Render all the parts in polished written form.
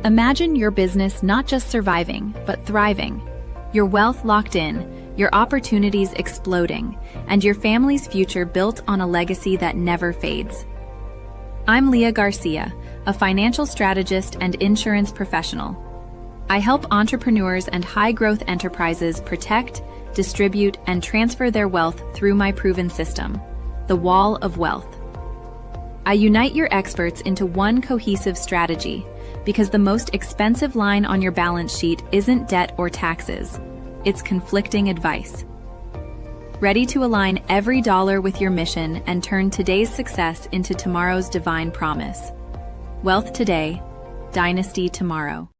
Imagine your business not just surviving, but thriving. Your wealth locked in, your opportunities exploding, and your family's future built on a legacy that never fades. I'm Leah Garcia, a financial strategist and insurance professional. I help entrepreneurs and high-growth enterprises protect, distribute, and transfer their wealth through my proven system, the Wall of Wealth. I unite your experts into one cohesive strategy because the most expensive line on your balance sheet isn't debt or taxes, it's conflicting advice. Ready to align every dollar with your mission and turn today's success into tomorrow's divine promise. Wealth today, dynasty tomorrow.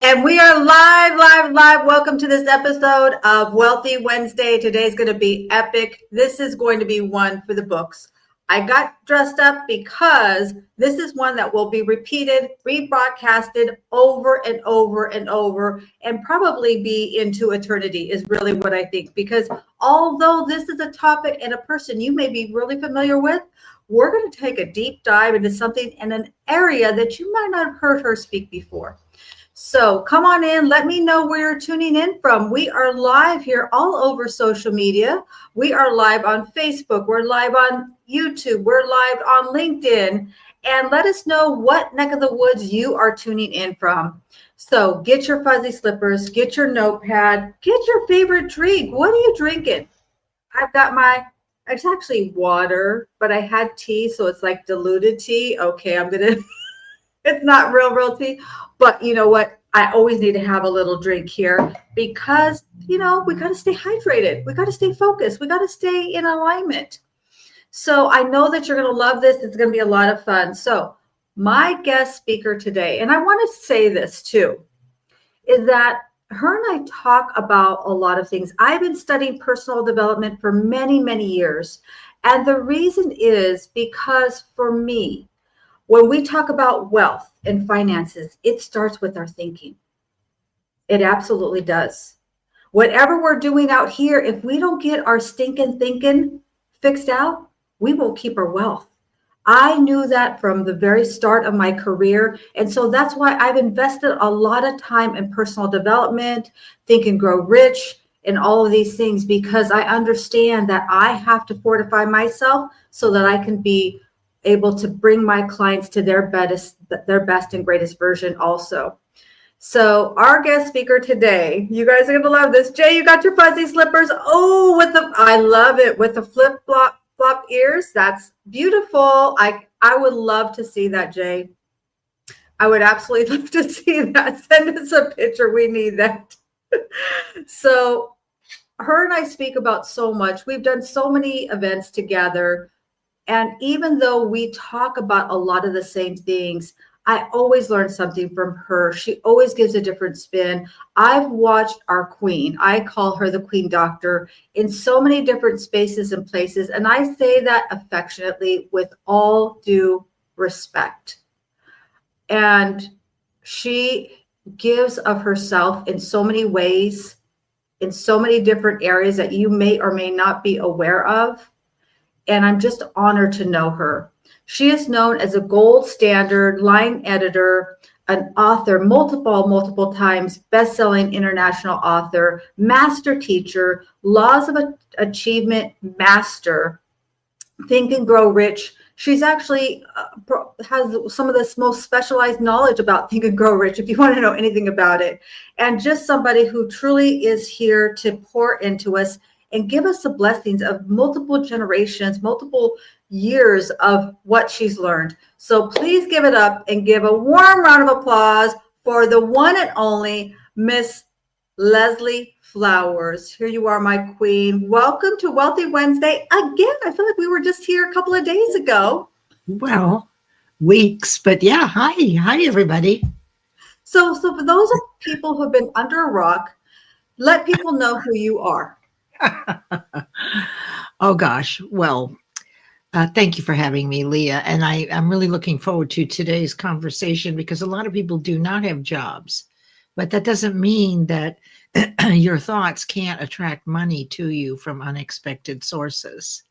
And we are live. Welcome to this episode of Wealthy Wednesday. Today's going to be epic. This is going to be one for the books. I got dressed up because this is one that will be repeated, rebroadcasted over and over and over, and probably be into eternity is really what I think. Because although this is a topic and a person you may be really familiar with, we're going to take a deep dive into something in an area that you might not have heard her speak before. So come on in. Let me know where you're tuning in from. We are live here all over social media. We are live on Facebook. We're live on YouTube. We're live on LinkedIn. And let us know what neck of the woods you are tuning in from. So get your fuzzy slippers, get your notepad, get your favorite drink. What are you drinking? I've got it's actually water, but I had tea, so it's like diluted tea. Okay, it's not real tea, but you know what? I always need to have a little drink here because, we got to stay hydrated. We got to stay focused. We got to stay in alignment. So I know that you're going to love this. It's going to be a lot of fun. So my guest speaker today, and I want to say this too, is that her and I talk about a lot of things. I've been studying personal development for many, many years. And the reason is because for me, when we talk about wealth and finances, it starts with our thinking. It absolutely does. Whatever we're doing out here, if we don't get our stinking thinking fixed out, we won't keep our wealth. I knew that from the very start of my career. And so that's why I've invested a lot of time in personal development, Think and Grow Rich, and all of these things, because I understand that I have to fortify myself so that I can be able to bring my clients to their best and greatest version also. So our guest speaker today, you guys are going to love this. Jay, you got your fuzzy slippers. Oh, I love it with the flop ears. That's beautiful. I would love to see that, Jay. I would absolutely love to see that. Send us a picture. We need that. So her and I speak about so much. We've done so many events together. And even though we talk about a lot of the same things, I always learn something from her. She always gives a different spin. I've watched our queen, I call her the Queen Doctor, in so many different spaces and places. And I say that affectionately with all due respect. And she gives of herself in so many ways, in so many different areas that you may or may not be aware of. And I'm just honored to know her. She is known as a gold standard line editor, an author, multiple times, best-selling international author, master teacher, Laws of Achievement master, Think and Grow Rich. She's actually has some of the most specialized knowledge about Think and Grow Rich, if you want to know anything about it. And just somebody who truly is here to pour into us and give us the blessings of multiple generations, multiple years of what she's learned. So please give it up and give a warm round of applause for the one and only Miss Leslie Flowers. Here you are, my queen. Welcome to Wealthy Wednesday. Again, I feel like we were just here a couple of days ago. Well, weeks, but yeah. Hi, everybody. So for those of people who've been under a rock, let people know who you are. Oh gosh. Well, thank you for having me, Leah. And I'm really looking forward to today's conversation because a lot of people do not have jobs, but that doesn't mean that your thoughts can't attract money to you from unexpected sources.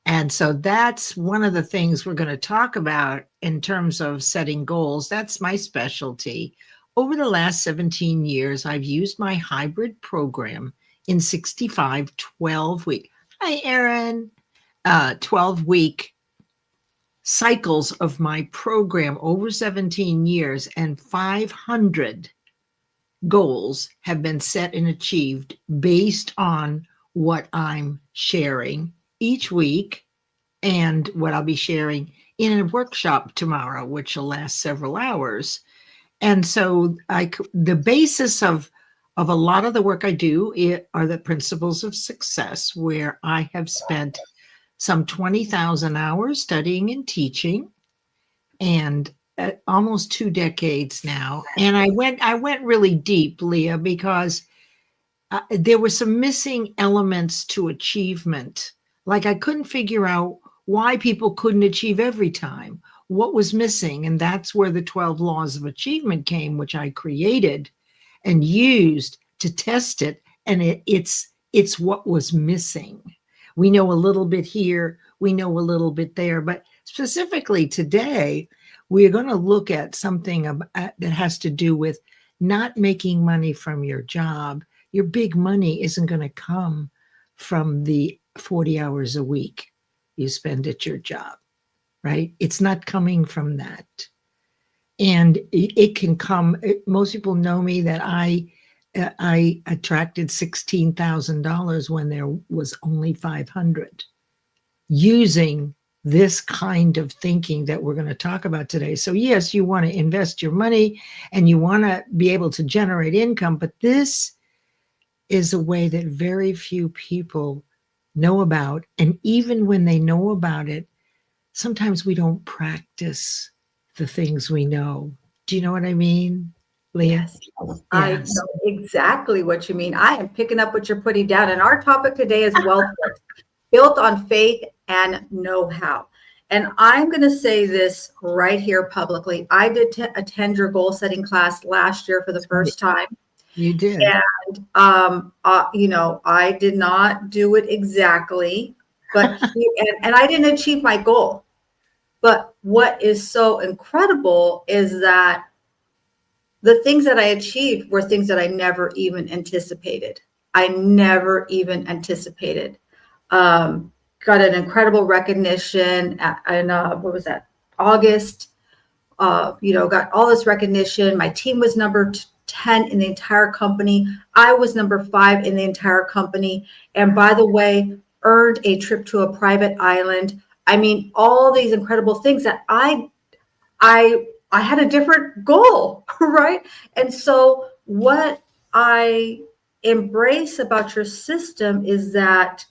And so that's one of the things we're going to talk about in terms of setting goals. That's my specialty. Over the last 17 years, I've used my hybrid program in 65 12-week. Hi, Erin. 12-week cycles of my program over 17 years, and 500 goals have been set and achieved based on what I'm sharing each week and what I'll be sharing in a workshop tomorrow, which will last several hours. And so the basis of a lot of the work I do are the principles of success, where I have spent some 20,000 hours studying and teaching, and almost 2 decades now. And I went really deep, Leah, because there were some missing elements to achievement. Like I couldn't figure out why people couldn't achieve every time. What was missing? And that's where the 12 laws of achievement came, which I created and used to test it. And it's what was missing. We know a little bit here, we know a little bit there, but specifically today, we're going to look at something that has to do with not making money from your job. Your big money isn't going to come from the 40 hours a week you spend at your job, right? It's not coming from that. And it can come, most people know me that I attracted $16,000 when there was only 500, using this kind of thinking that we're going to talk about today. So yes, you want to invest your money and you want to be able to generate income, but this is a way that very few people know about. And even when they know about it, sometimes we don't practice the things we know. Do you know what I mean, Leah? Yes, I know exactly what you mean. I am picking up what you're putting down. And our topic today is wealth built on faith and know-how. And I'm going to say this right here publicly. I did attend your goal setting class last year for the first time. You did. And, I did not do it exactly, but, and I didn't achieve my goal. But what is so incredible is that the things that I achieved were things that I never even anticipated. Got an incredible recognition in what was that, August. Got all this recognition. My team was number 10 in the entire company. I was number 5 in the entire company. And by the way, earned a trip to a private island. I mean, all these incredible things that I had a different goal, right? And so what I embrace about your system is that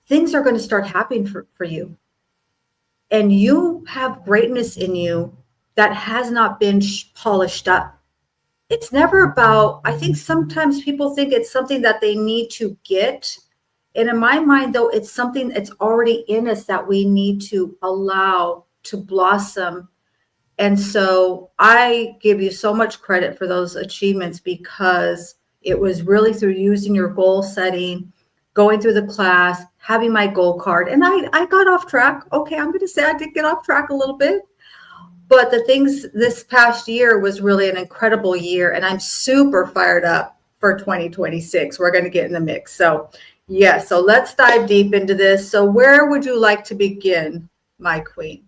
things are going to start happening for you. And you have greatness in you that has not been polished up. It's never about, I think sometimes people think it's something that they need to get. And in my mind, though, it's something that's already in us that we need to allow to blossom. And so I give you so much credit for those achievements, because it was really through using your goal setting, going through the class, having my goal card. And I got off track. Okay, I'm going to say I did get off track a little bit. But the things this past year was really an incredible year. And I'm super fired up for 2026. We're going to get in the mix. So so let's dive deep into this. So where would you like to begin, my queen?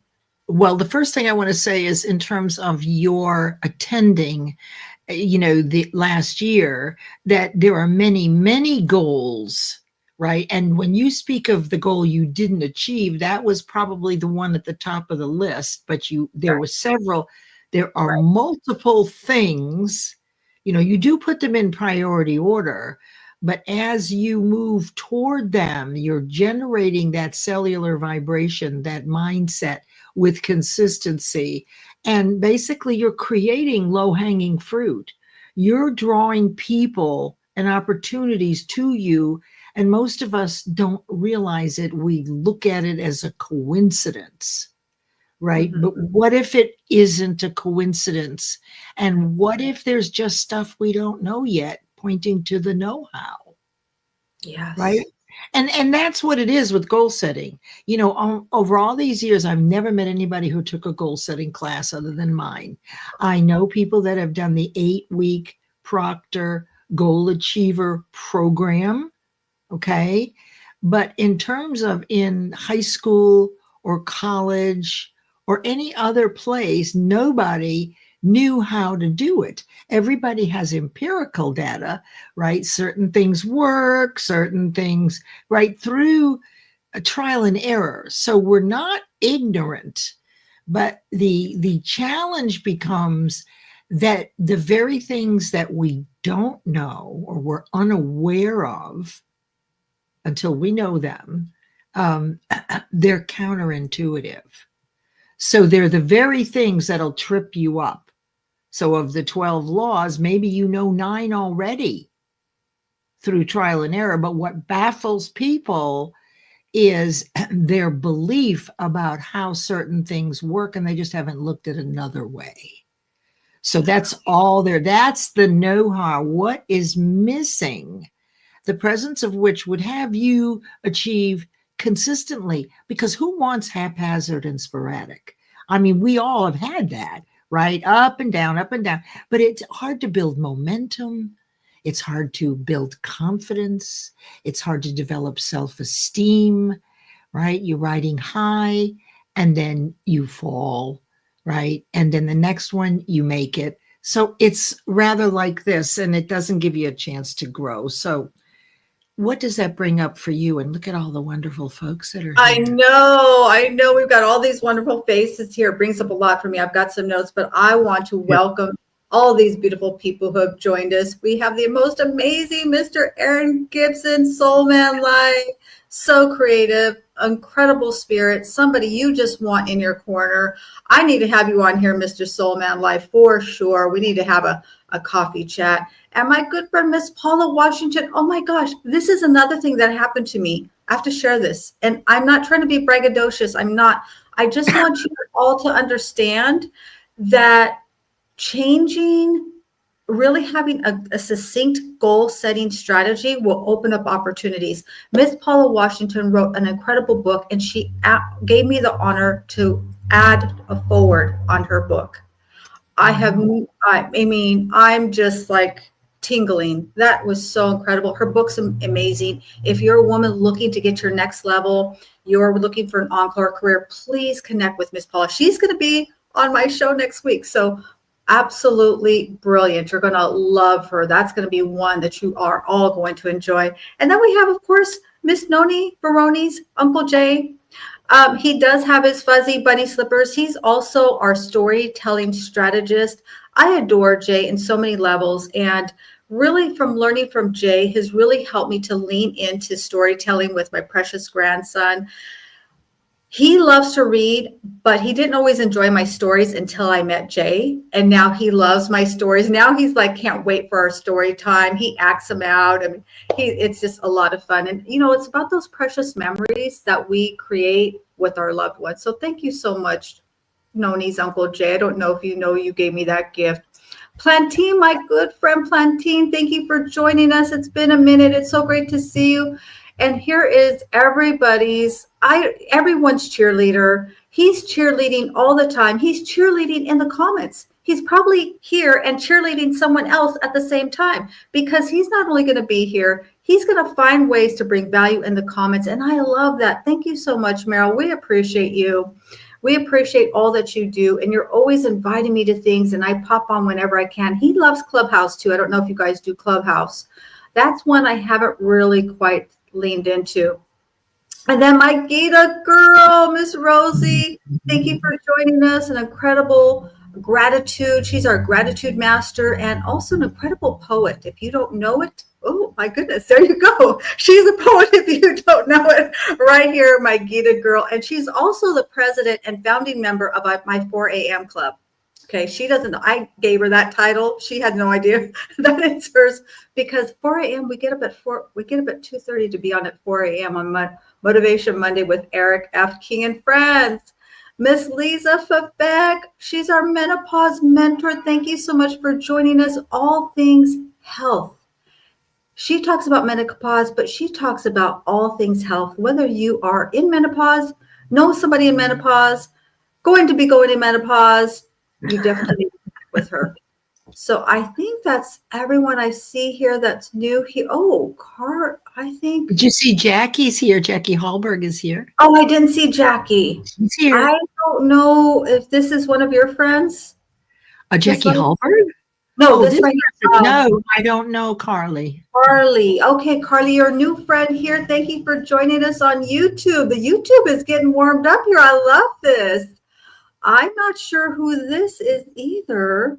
Well, the first thing I want to say is, in terms of your attending, the last year, that there are many, many goals, right? And when you speak of the goal you didn't achieve, that was probably the one at the top of the list, but there were several, there are multiple things, you do put them in priority order, but as you move toward them, you're generating that cellular vibration, that mindset with consistency. And basically you're creating low-hanging fruit. You're drawing people and opportunities to you. And most of us don't realize it. We look at it as a coincidence, right? Mm-hmm. But what if it isn't a coincidence? And what if there's just stuff we don't know yet, pointing to the know-how? Yes. Right? And that's what it is with goal setting. You know, over all these years, I've never met anybody who took a goal setting class other than mine. I know people that have done the 8-week Proctor Goal Achiever program. Okay. But in terms of in high school or college or any other place, nobody knew how to do it. Everybody has empirical data, right? Certain things work, certain things, right, through a trial and error. So we're not ignorant, but the challenge becomes that the very things that we don't know or we're unaware of until we know them, they're counterintuitive. So they're the very things that'll trip you up. So of the 12 laws, maybe you know 9 already through trial and error. But what baffles people is their belief about how certain things work, and they just haven't looked at another way. So that's all there. That's the know-how. What is missing? The presence of which would have you achieve consistently, because who wants haphazard and sporadic? I mean, we all have had that, right? Up and down, but it's hard to build momentum. It's hard to build confidence. It's hard to develop self-esteem, right? You're riding high and then you fall, right? And then the next one, you make it. So it's rather like this, and it doesn't give you a chance to grow. So what does that bring up for you? And look at all the wonderful folks that are here. I know. We've got all these wonderful faces here. It brings up a lot for me. I've got some notes, but I want to welcome all these beautiful people who have joined us. We have the most amazing Mr. Aaron Gibson, Soul Man Life, so creative, incredible spirit, somebody you just want in your corner. I need to have you on here, Mr. Soul Man Life, for sure. We need to have a coffee chat. And my good friend, Miss Paula Washington. Oh my gosh, this is another thing that happened to me. I have to share this. And I'm not trying to be braggadocious. I'm not. I just want you all to understand that changing, really having a succinct goal setting strategy will open up opportunities. Miss Paula Washington wrote an incredible book, and she gave me the honor to add a forward on her book. I mean, I'm just like tingling. That was so incredible. Her book's amazing. If you're a woman looking to get to your next level, you're looking for an encore career, please connect with Miss Paula. She's going to be on my show next week. So absolutely brilliant. You're going to love her. That's going to be one that you are all going to enjoy. And then we have, of course, Miss Noni Baroni's Uncle Jay. He does have his fuzzy bunny slippers. He's also our storytelling strategist. I adore Jay in so many levels, and really from learning from Jay has really helped me to lean into storytelling with my precious grandson. He loves to read, but he didn't always enjoy my stories until I met Jay. And now he loves my stories. Now he's like, can't wait for our story time. He acts them out. I mean, it's just a lot of fun. And, you know, it's about those precious memories that we create with our loved ones. So thank you so much, Noni's Uncle Jay. I don't know if you know you gave me that gift. Plantine, my good friend Plantine, thank you for joining us. It's been a minute. It's so great to see you. And here is everyone's cheerleader. He's cheerleading all the time. He's cheerleading in the comments. He's probably here and cheerleading someone else at the same time, because he's not only going to be here, he's going to find ways to bring value in the comments. And I love that. Thank you so much, Meryl. We appreciate you. We appreciate all that you do. And you're always inviting me to things, and I pop on whenever I can. He loves Clubhouse too. I don't know if you guys do Clubhouse. That's one I haven't really quite leaned into. And then my Gita girl, Miss Rosie, thank you for joining us. An incredible gratitude. She's our gratitude master and also an incredible poet. If you don't know it, oh my goodness, there you go. She's a poet if you don't know it. Right here, my Gita girl. And she's also the president and founding member of my 4 a.m. club. Okay, she doesn't know. I gave her that title. She had no idea that it's hers, because 4 a.m. we get up at 2:30 to be on at 4 a.m. on Motivation Monday with Eric F. King and friends. Miss Lisa Fabek, she's our menopause mentor. Thank you so much for joining us. All things health. She talks about menopause, but she talks about all things health, whether you are in menopause, know somebody in menopause, going to be going in menopause, you definitely need to connect with her. So I think that's everyone I see here that's new here. Oh, I think. Did you see Jackie's here? Jackie Hallberg is here. Oh, I didn't see Jackie. She's here. I don't know if this is one of your friends. Jackie Hallberg? No, this right here. No, I don't know Carly. Carly. Okay, Carly, you're a new friend here. Thank you for joining us on YouTube. The YouTube is getting warmed up here. I love this. I'm not sure who this is either.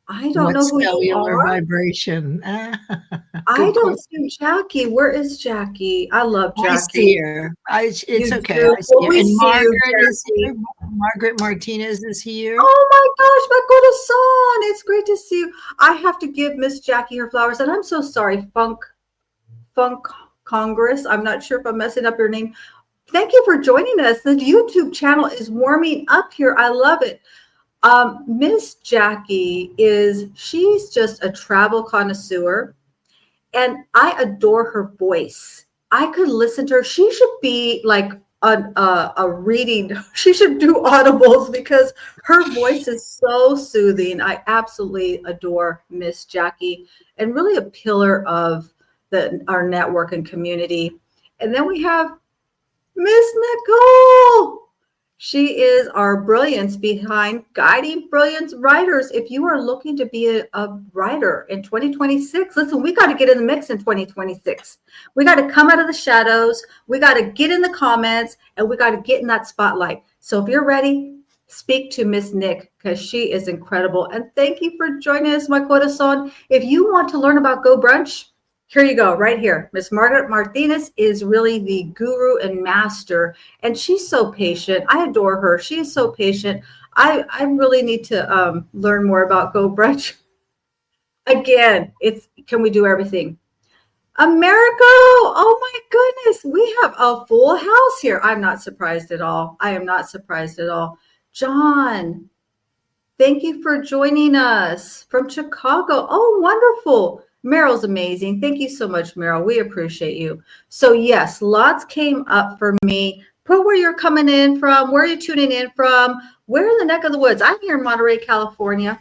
I don't know who cellular you are. vibration. I don't see Jackie. Where is Jackie? I love Jackie. I see her. It's okay. I see her. And Margaret is here. Margaret Martinez is here. Oh my gosh, my good son. It's great to see you. I have to give Miss Jackie her flowers. And I'm so sorry, Funk Congress. I'm not sure if I'm messing up your name. Thank you for joining us. The YouTube channel is warming up here. I love it. Miss Jackie she's just a travel connoisseur, and I adore her voice. I could listen to her. She should be like a reading. She should do audibles because her voice is so soothing. I absolutely adore Miss Jackie, and really a pillar of our network and community. And then we have Miss Nicole. She is our brilliance behind Guiding Brilliance Writers. If you are looking to be a writer in 2026, listen, we got to get in the mix in 2026. We got to come out of the shadows. We got to get in the comments, and we got to get in that spotlight. So if you're ready, speak to Miss Nick because she is incredible. And thank you for joining us, my corazón. If you want to learn about Go Brunch, here you go, right here. Miss Margaret Martinez is really the guru and master, and she's so patient. I adore her. She is so patient. I really need to learn more about Go Brunch. Again, can we do everything? America, oh my goodness, we have a full house here. I'm not surprised at all. I am not surprised at all. John, thank you for joining us from Chicago. Oh, wonderful. Meryl's amazing. Thank you so much, Meryl. We appreciate you. So yes, lots came up for me. Put where you're coming in from, where you're tuning in from, where in the neck of the woods. I'm here in Monterey, California.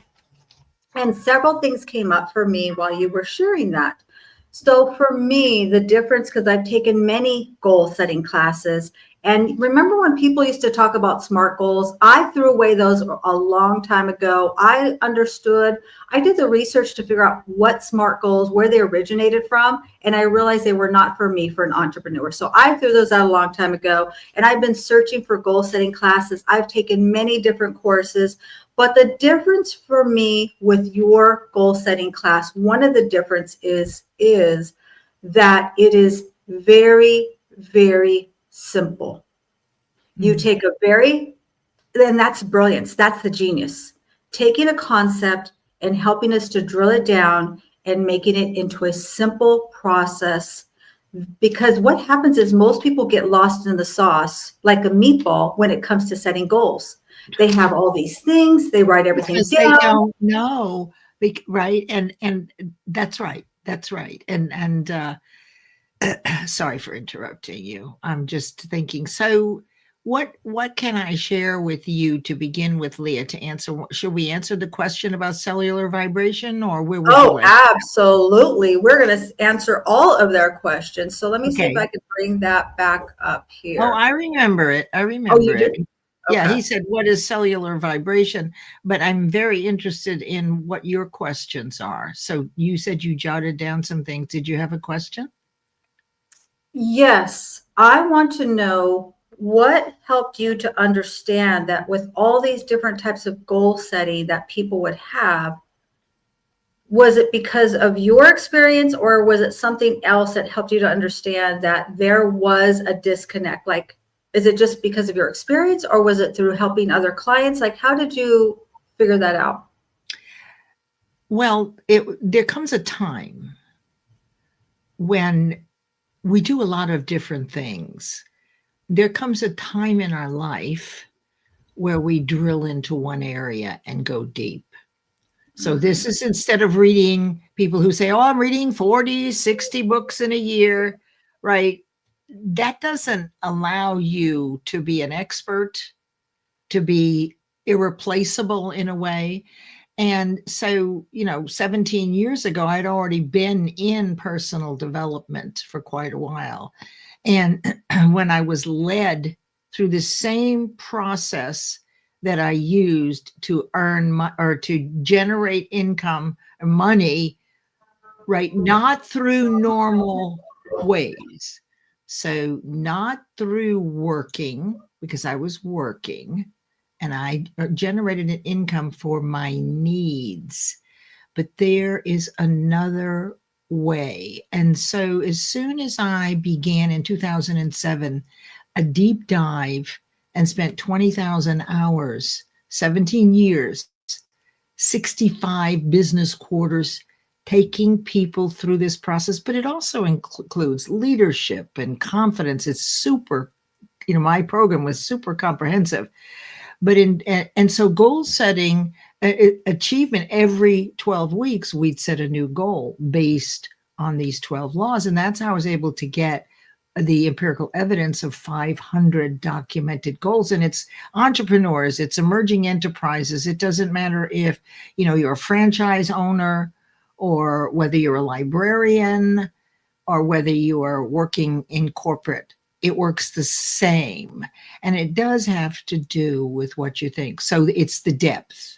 And several things came up for me while you were sharing that. So for me, the difference, because I've taken many goal setting classes, and remember when people used to talk about SMART goals? I threw away those a long time ago. I understood. I did the research to figure out what SMART goals, where they originated from, and I realized they were not for me, for an entrepreneur. So I threw those out a long time ago, and I've been searching for goal setting classes. I've taken many different courses, but the difference for me with your goal setting class, one of the difference is that it is very, very simple. You take and that's brilliance. That's the genius. Taking a concept and helping us to drill it down and making it into a simple process. Because what happens is most people get lost in the sauce like a meatball when it comes to setting goals. They have all these things. They write everything down. They don't know, right? And that's right. That's right. And sorry for interrupting you. I'm just thinking. So, what can I share with you to begin with, Leah? To answer, should we answer the question about cellular vibration, or where? Oh, absolutely. We're going to answer all of their questions. So let me see if I can bring that back up here. Oh, I remember it. Oh, you did? Okay. Yeah, he said, "What is cellular vibration?" But I'm very interested in what your questions are. So you said you jotted down some things. Did you have a question? Yes, I want to know what helped you to understand that with all these different types of goal setting that people would have, was it because of your experience, or was it something else that helped you to understand that there was a disconnect? Like, is it just because of your experience, or was it through helping other clients? Like, how did you figure that out? Well, there comes a time when we do a lot of different things. There comes a time in our life where we drill into one area and go deep. So this is instead of reading people who say, oh, I'm reading 40, 60 books in a year, right? That doesn't allow you to be an expert, to be irreplaceable in a way. And so, 17 years ago, I'd already been in personal development for quite a while. And when I was led through the same process that I used to earn or to generate income or money, right? Not through normal ways. So not through working, because I was working and I generated an income for my needs. But there is another way. And so as soon as I began in 2007, a deep dive and spent 20,000 hours, 17 years, 65 business quarters, taking people through this process, but it also includes leadership and confidence. It's super, my program was super comprehensive. But and so goal setting, achievement, every 12 weeks, we'd set a new goal based on these 12 laws. And that's how I was able to get the empirical evidence of 500 documented goals. And it's entrepreneurs, it's emerging enterprises. It doesn't matter if, you're a franchise owner or whether you're a librarian or whether you are working in corporate. It works the same. And it does have to do with what you think. So it's the depth.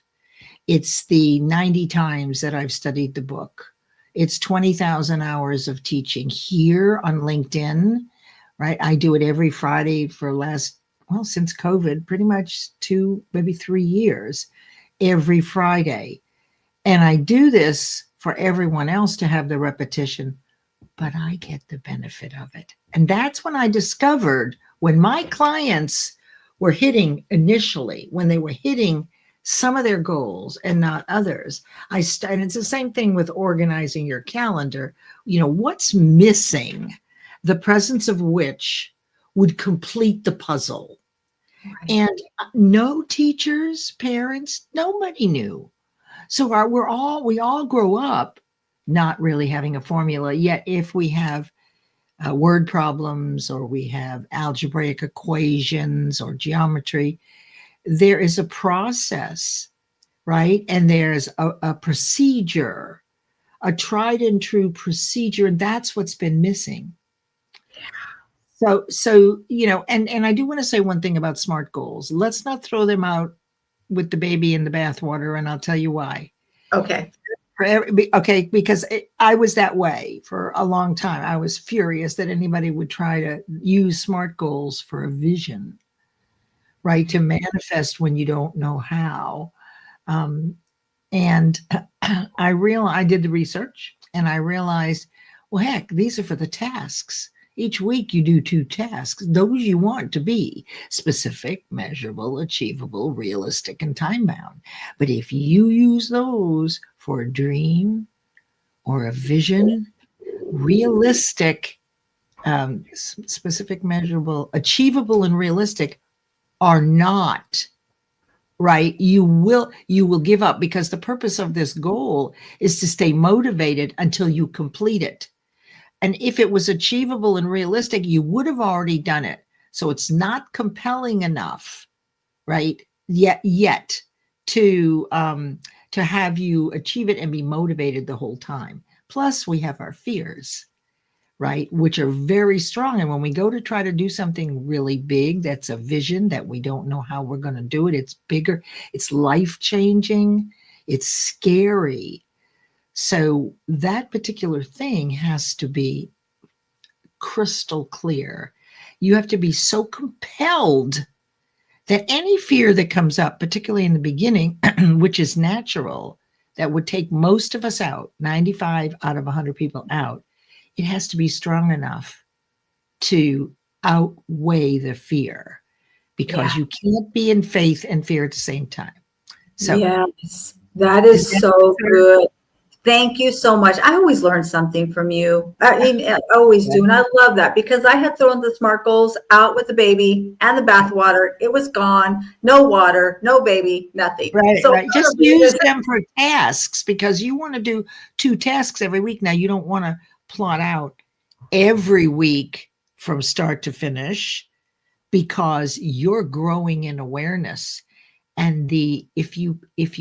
It's the 90 times that I've studied the book. It's 20,000 hours of teaching here on LinkedIn, right? I do it every Friday for since COVID, pretty much 2, maybe 3 years, every Friday. And I do this for everyone else to have the repetition, but I get the benefit of it. And that's when I discovered when my clients were hitting initially, when they were hitting some of their goals and not others. And it's the same thing with organizing your calendar. What's missing, the presence of which would complete the puzzle. Right. And no teachers, parents, nobody knew. So we all grow up not really having a formula. Yet if we have word problems or we have algebraic equations or geometry, there is a process, right? And there's a procedure, a tried and true procedure. And that's what's been missing. So, and I do want to say one thing about SMART goals. Let's not throw them out with the baby in the bathwater. And I'll tell you why. Okay. Because I was that way for a long time. I was furious that anybody would try to use SMART goals for a vision, right? To manifest when you don't know how. And I did the research and I realized, well, heck, these are for the tasks. Each week you do 2 tasks, those you want to be specific, measurable, achievable, realistic, and time-bound. But if you use those for a dream or a vision, realistic, specific, measurable, achievable, and realistic are not, right? You will give up, because the purpose of this goal is to stay motivated until you complete it. And if it was achievable and realistic, you would have already done it. So it's not compelling enough, right? Yet to have you achieve it and be motivated the whole time. Plus, we have our fears, right? Which are very strong. And when we go to try to do something really big, that's a vision that we don't know how we're going to do it. It's bigger. It's life-changing. It's scary. So that particular thing has to be crystal clear. You have to be so compelled that any fear that comes up, particularly in the beginning, which is natural, that would take most of us out, 95 out of 100 people out, it has to be strong enough to outweigh the fear, because you can't be in faith and fear at the same time. So yes, that is so good. Thank you so much. I always learn something from you. I mean, I always do. And I love that because I had thrown the SMART goals out with the baby and the bath water. It was gone. No water, no baby, nothing. Right, So right. Just use them for tasks because you want to do 2 tasks every week. Now, you don't want to plot out every week from start to finish because you're growing in awareness. And if you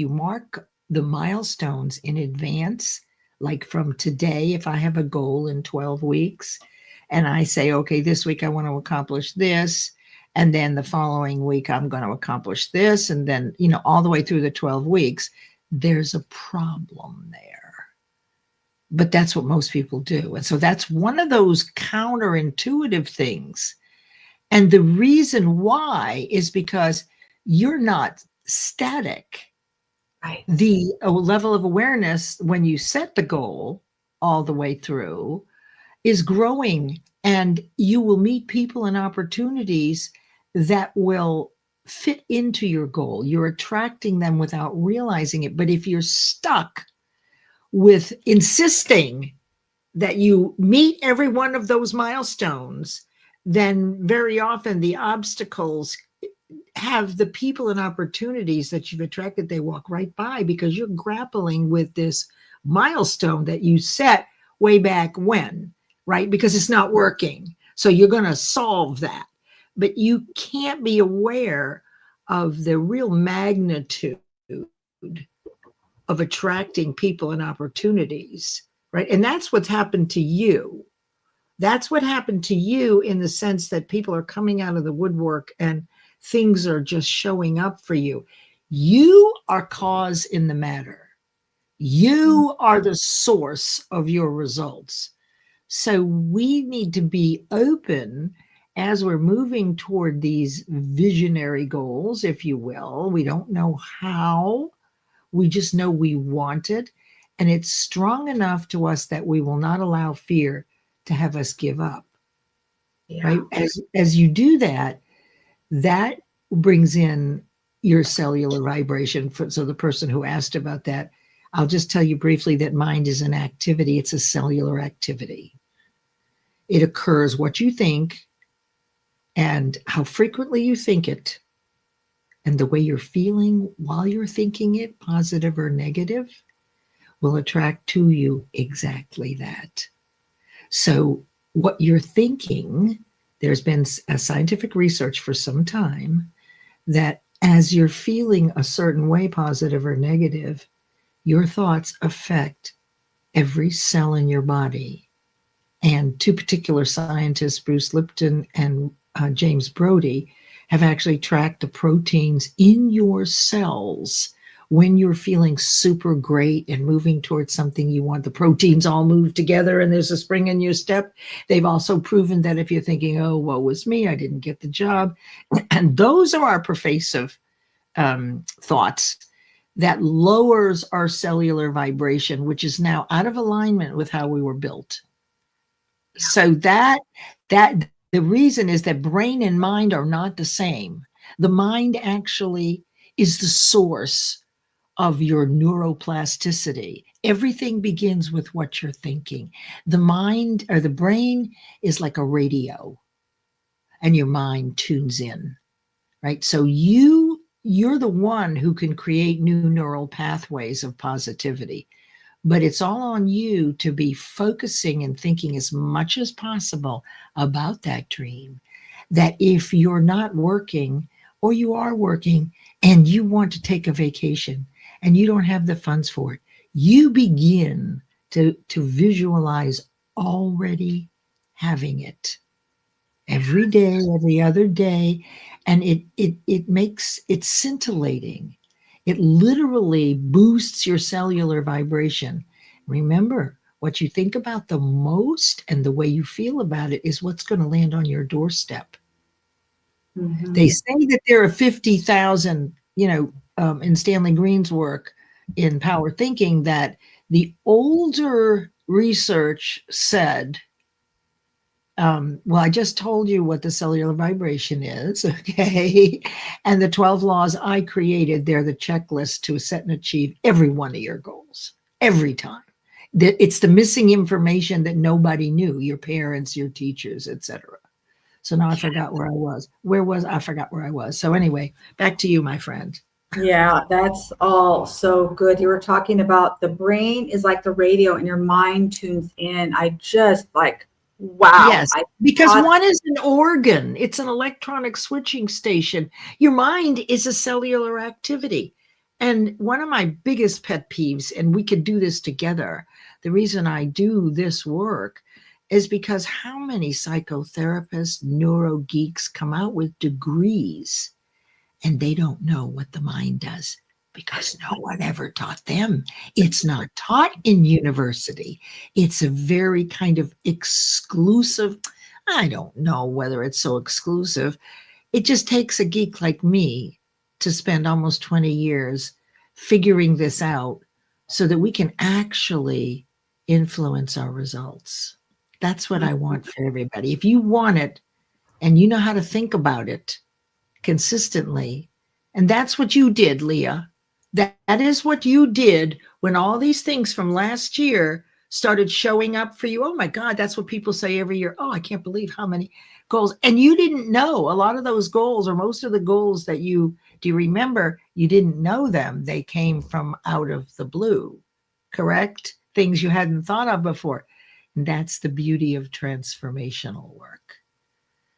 mark the milestones in advance, like from today, if I have a goal in 12 weeks and I say, okay, this week I want to accomplish this, and then the following week I'm going to accomplish this, and then, all the way through the 12 weeks, there's a problem there. But that's what most people do. And so that's one of those counterintuitive things. And the reason why is because you're not static. Right. The level of awareness when you set the goal all the way through is growing, and you will meet people and opportunities that will fit into your goal. You're attracting them without realizing it. But if you're stuck with insisting that you meet every one of those milestones, then very often the obstacles have the people and opportunities that you've attracted, they walk right by because you're grappling with this milestone that you set way back when, right? Because it's not working. So you're going to solve that. But you can't be aware of the real magnitude of attracting people and opportunities, right? And that's what's happened to you. That's what happened to you in the sense that people are coming out of the woodwork and things are just showing up for you. You are cause in the matter. You are the source of your results. So we need to be open as we're moving toward these visionary goals, if you will. We don't know how. We just know we want it. And it's strong enough to us that we will not allow fear to have us give up. Yeah. Right? As you do that, that brings in your cellular vibration. So the person who asked about that, I'll just tell you briefly that mind is an activity. It's a cellular activity. It occurs what you think and how frequently you think it and the way you're feeling while you're thinking it, positive or negative, will attract to you exactly that. So what you're thinking, there's been a scientific research for some time that as you're feeling a certain way, positive or negative, your thoughts affect every cell in your body. And 2 particular scientists, Bruce Lipton and James Brody, have actually tracked the proteins in your cells when you're feeling super great and moving towards something you want. The proteins all move together and there's a spring in your step. They've also proven that if you're thinking, oh, woe is me, I didn't get the job. And those are our pervasive thoughts that lowers our cellular vibration, which is now out of alignment with how we were built. So that the reason is that brain and mind are not the same. The mind actually is the source of your neuroplasticity. Everything begins with what you're thinking. The mind or the brain is like a radio, and your mind tunes in, right? So you're the one who can create new neural pathways of positivity. But it's all on you to be focusing and thinking as much as possible about that dream. That if you're not working or you are working and you want to take a vacation and you don't have the funds for it, you begin to visualize already having it every day, every other day. And it makes it scintillating. It literally boosts your cellular vibration. Remember, what you think about the most and the way you feel about it is what's going to land on your doorstep. Mm-hmm. They say that there are 50,000, in Stanley Green's work in Power Thinking, that the older research said, well, I just told you what the cellular vibration is, okay? And the 12 laws I created, they're the checklist to set and achieve every one of your goals, every time. It's the missing information that nobody knew, your parents, your teachers, etc. So now I forgot where I was. I forgot where I was. So anyway, back to you, my friend. Yeah, that's all so good. You were talking about the brain is like the radio and your mind tunes in. I just like, wow. Yes, because one is an organ. It's an electronic switching station. Your mind is a cellular activity. And one of my biggest pet peeves, and we could do this together, the reason I do this work is because how many psychotherapists, neuro geeks come out with degrees and they don't know what the mind does because no one ever taught them. It's not taught in university. It's a very kind of exclusive, I don't know whether it's so exclusive. It just takes a geek like me to spend almost 20 years figuring this out so that we can actually influence our results. That's what I want for everybody. If you want it and you know how to think about it consistently, and that's what you did, Leah. That is what you did when all these things from last year started showing up for you. Oh my God, that's what people say every year. Oh, I can't believe how many goals. And you didn't know a lot of those goals, or most of the goals that do you remember? You didn't know them. They came from out of the blue, correct? Things you hadn't thought of before. And that's the beauty of transformational work.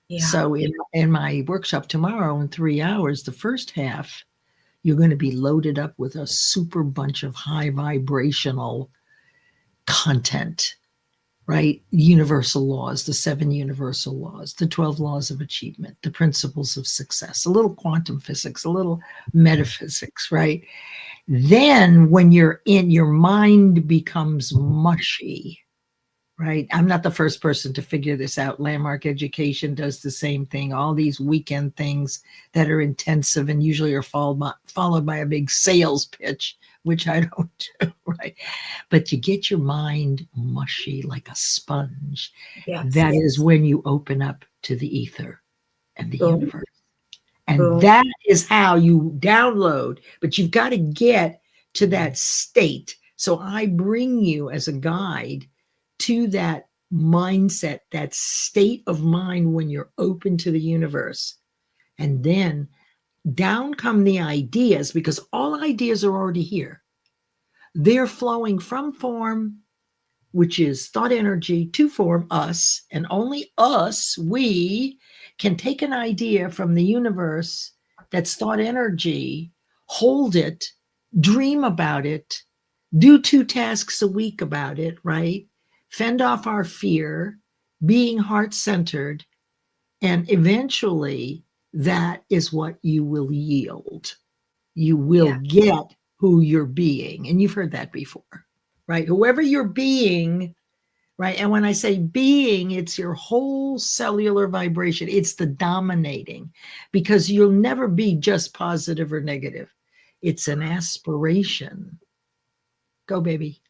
Yeah. So in my workshop tomorrow in 3 hours, the first half, you're going to be loaded up with a super bunch of high vibrational content, right? Universal laws, the 7 universal laws, the 12 laws of achievement, the principles of success, a little quantum physics, a little metaphysics, right? Then when you're in, your mind becomes mushy, right? I'm not the first person to figure this out. Landmark Education does the same thing. All these weekend things that are intensive and usually are followed by a big sales pitch, which I don't do, right? But you get your mind mushy like a sponge. Yes. That is when you open up to the ether and the universe. And that is how you download, but you've got to get to that state. So I bring you as a guide to that mindset, that state of mind when you're open to the universe. And then down come the ideas, because all ideas are already here. They're flowing from form, which is thought energy, to form, us, and only us, we can take an idea from the universe that's thought energy, hold it, dream about it, do 2 tasks a week about it, right? Fend off our fear, being heart-centered, and eventually that is what you will yield. You will get who you're being. And you've heard that before, right? Whoever you're being, right? And when I say being, it's your whole cellular vibration. It's the dominating, because you'll never be just positive or negative. It's an aspiration. Go, baby.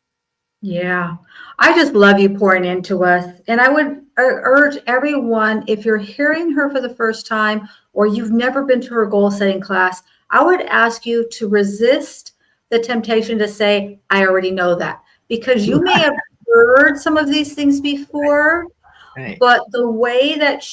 Yeah, I just love you pouring into us. And I would urge everyone, if you're hearing her for the first time or you've never been to her goal setting class, I would ask you to resist the temptation to say, I already know that, because you may have heard some of these things before, right. But the way that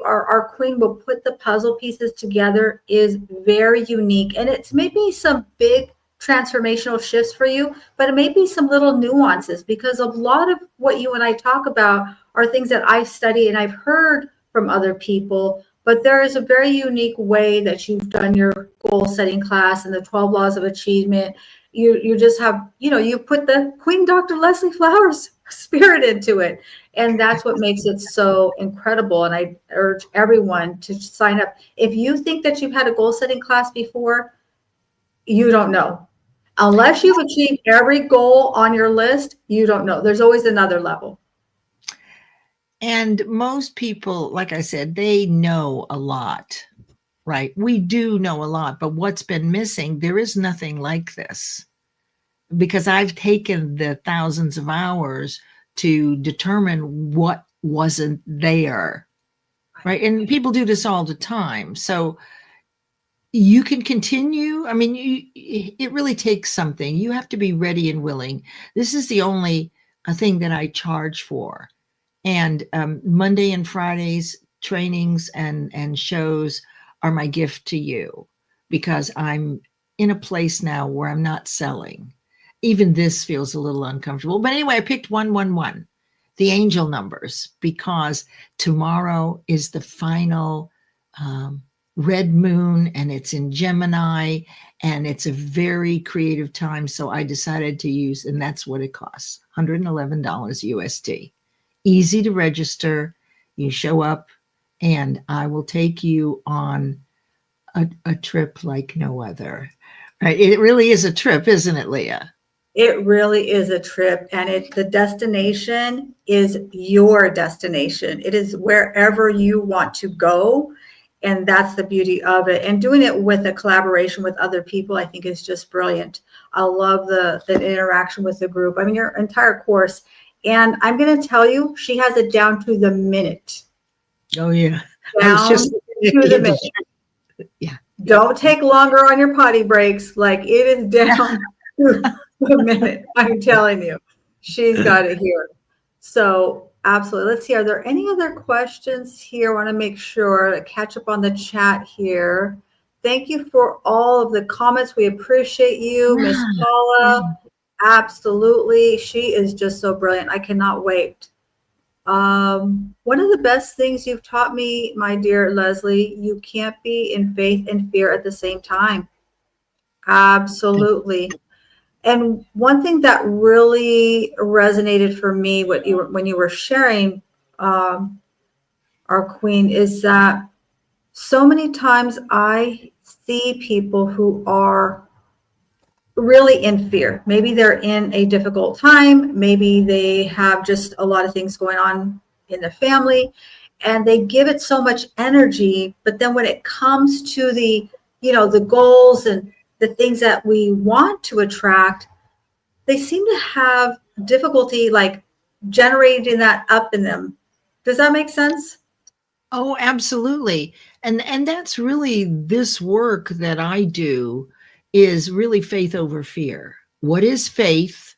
our queen will put the puzzle pieces together is very unique. And it's maybe some big transformational shifts for you, but it may be some little nuances, because a lot of what you and I talk about are things that I've studied and I've heard from other people, but there is a very unique way that you've done your goal setting class and the 12 laws of achievement. You just have, you put the Queen Dr. Leslie Flowers spirit into it. And that's what makes it so incredible. And I urge everyone to sign up. If you think that you've had a goal setting class before, you don't know. Unless you've achieved every goal on your list, you don't know. There's always another level. And most people, like I said, they know a lot, right? We do know a lot, but what's been missing, there is nothing like this, because I've taken the thousands of hours to determine what wasn't there, right? And people do this all the time. So you can continue. I mean, it really takes something. You have to be ready and willing. This is the only a thing that I charge for. And Monday and Fridays trainings and shows are my gift to you, because I'm in a place now where I'm not selling. Even this feels a little uncomfortable. But anyway, I picked 111, the angel numbers, because tomorrow is the final red moon, and it's in Gemini, and it's a very creative time. So I decided to use, and that's what it costs, $111 USD. Easy to register. You show up, and I will take you on a trip like no other. Right? It really is a trip, isn't it, Leah? It really is a trip, and the destination is your destination. It is wherever you want to go, and that's the beauty of it. And doing it with a collaboration with other people, I think, is just brilliant. I love the interaction with the group. I mean, your entire course. And I'm going to tell you, she has it down to the minute. Oh, yeah. Down to the minute. Yeah. Don't take longer on your potty breaks. Like, it is down to the minute. I'm telling you, she's got it here. So absolutely. Let's see. Are there any other questions here? I want to make sure to catch up on the chat here. Thank you for all of the comments. We appreciate you, Miss Paula. Absolutely. She is just so brilliant. I cannot wait. One of the best things you've taught me, my dear Leslie, you can't be in faith and fear at the same time. Absolutely. And one thing that really resonated for me when you were sharing, our queen, is that so many times I see people who are really in fear. Maybe they're in a difficult time. Maybe they have just a lot of things going on in the family, and they give it so much energy. But then when it comes to the goals and the things that we want to attract, they seem to have difficulty like generating that up in them. Does that make sense? Oh, absolutely. And that's really this work that I do, is really faith over fear. What is faith?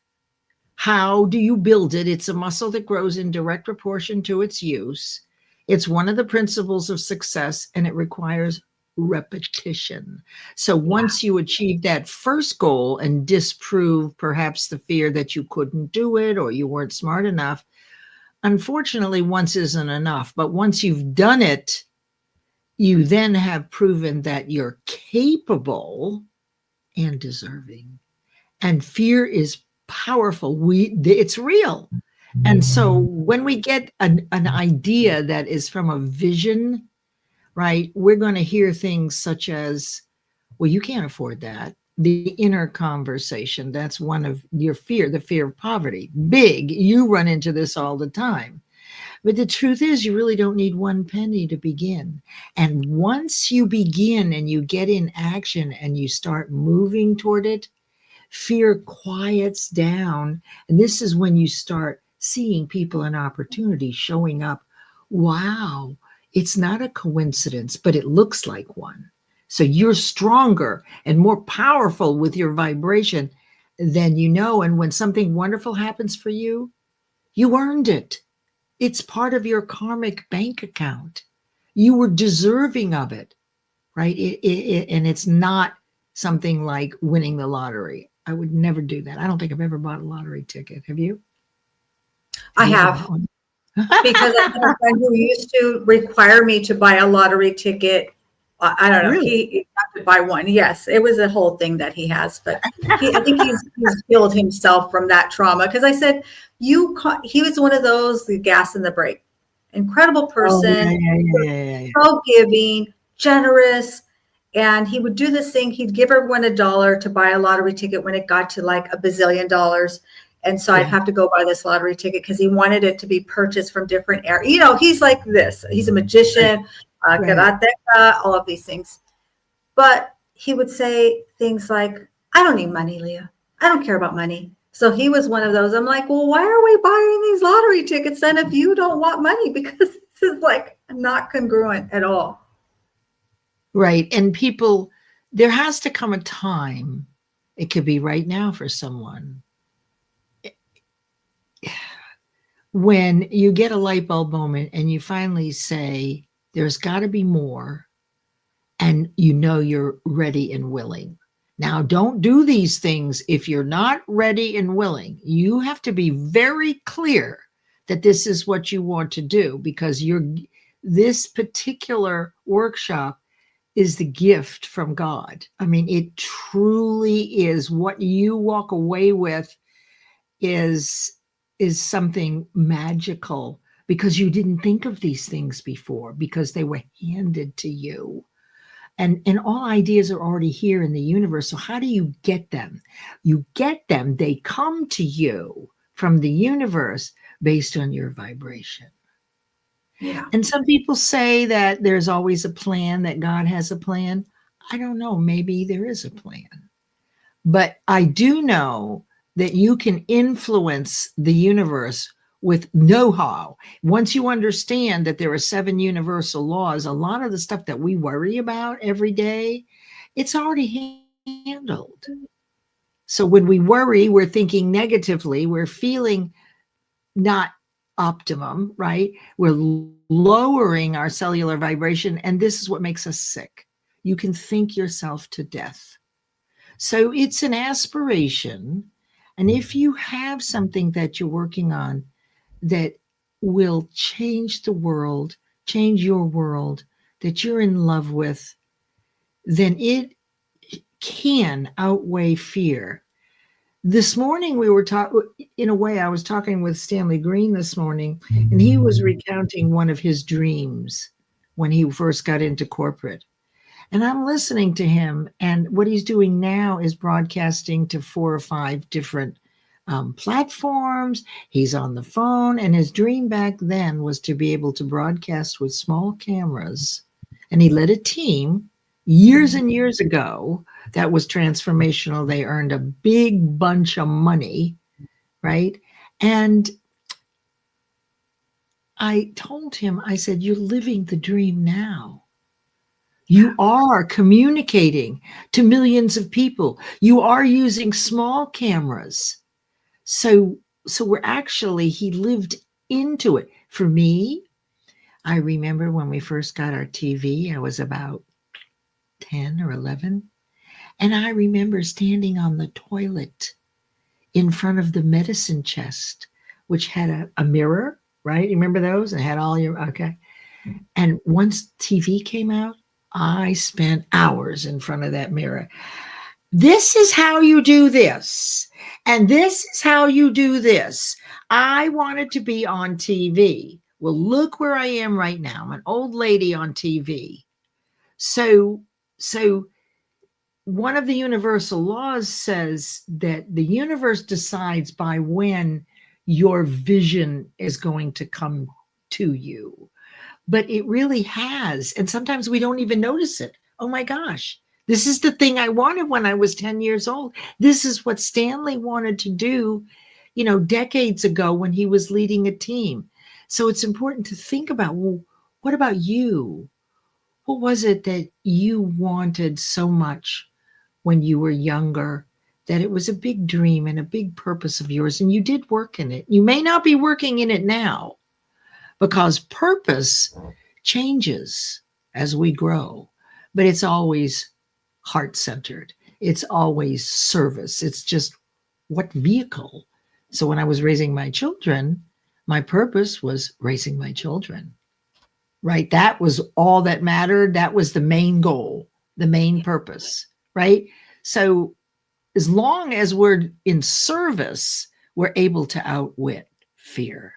How do you build it? It's a muscle that grows in direct proportion to its use. It's one of the principles of success, and it requires repetition. So once you achieve that first goal and disprove perhaps the fear that you couldn't do it or you weren't smart enough, unfortunately, once isn't enough. But once you've done it, you then have proven that you're capable and deserving. And fear is powerful. It's real. And so when we get an idea that is from a vision, right, we're going to hear things such as, well, you can't afford that. The inner conversation, that's one of your fear, the fear of poverty. Big, you run into this all the time. But the truth is, you really don't need one penny to begin. And once you begin and you get in action and you start moving toward it, fear quiets down. And this is when you start seeing people and opportunities showing up. Wow, it's not a coincidence, but it looks like one. So you're stronger and more powerful with your vibration than you know. And when something wonderful happens for you, you earned it. It's part of your karmic bank account. You were deserving of it, right? And it's not something like winning the lottery. I would never do that. I don't think I've ever bought a lottery ticket. Have you? I have. Because I have a friend who used to require me to buy a lottery ticket. I don't know. Really? He had to buy one. Yes, it was a whole thing that he has. But I think he's healed himself from that trauma. Because I said, he was one of those, the gas and the brake. Incredible person. So giving, generous. And he would do this thing. He'd give everyone $1 to buy a lottery ticket when it got to like $1 bazillion. And so I'd have to go buy this lottery ticket because he wanted it to be purchased from different areas. You know, he's like this. He's a magician, karateka, all of these things. But he would say things like, I don't need money, Leah. I don't care about money. So he was one of those. I'm like, well, why are we buying these lottery tickets then if you don't want money? Because this is like not congruent at all. Right. And people, there has to come a time, it could be right now for someone. when you get a light bulb moment and you finally say, there's got to be more, and you know you're ready and willing. Now, don't do these things if you're not ready and willing. You have to be very clear that this is what you want to do, because this particular workshop is the gift from God. I mean, it truly is. What you walk away with is something magical, because you didn't think of these things before, because they were handed to you. And all ideas are already here in the universe. So how do you get them? You get them. They come to you from the universe based on your vibration. Yeah. And some people say that there's always a plan, that God has a plan. I don't know. Maybe there is a plan. But I do know that you can influence the universe with know-how. Once you understand that there are 7 universal laws, a lot of the stuff that we worry about every day, it's already handled. So when we worry, we're thinking negatively, we're feeling not optimum, right? We're lowering our cellular vibration, and this is what makes us sick. You can think yourself to death. So it's an aspiration. And if you have something that you're working on that will change the world, change your world, that you're in love with, then it can outweigh fear. This morning we were talking, in a way, I was talking with Stanley Green this morning, and he was recounting one of his dreams when he first got into corporate. And I'm listening to him, and what he's doing now is broadcasting to 4 or 5 different platforms. He's on the phone, and his dream back then was to be able to broadcast with small cameras. And he led a team years and years ago that was transformational. They earned a big bunch of money, right? And I told him, I said, you're living the dream now. You are communicating to millions of people. You are using small cameras. So we're actually, he lived into it. For me, I remember when we first got our TV, I was about 10 or 11. And I remember standing on the toilet in front of the medicine chest, which had a mirror, right? You remember those? It had all your, okay. And once TV came out, I spent hours in front of that mirror. This is how you do this. And this is how you do this. I wanted to be on TV. Well, look where I am right now. I'm an old lady on TV. So one of the universal laws says that the universe decides by when your vision is going to come to you. But it really has. And sometimes we don't even notice it. Oh my gosh, this is the thing I wanted when I was 10 years old. This is what Stanley wanted to do, decades ago when he was leading a team. So it's important to think about, well, what about you? What was it that you wanted so much when you were younger, that it was a big dream and a big purpose of yours, and you did work in it? You may not be working in it now, because purpose changes as we grow, but it's always heart-centered. It's always service. It's just what vehicle. So when I was raising my children, my purpose was raising my children, right? That was all that mattered. That was the main goal, the main purpose, right? So as long as we're in service, we're able to outwit fear.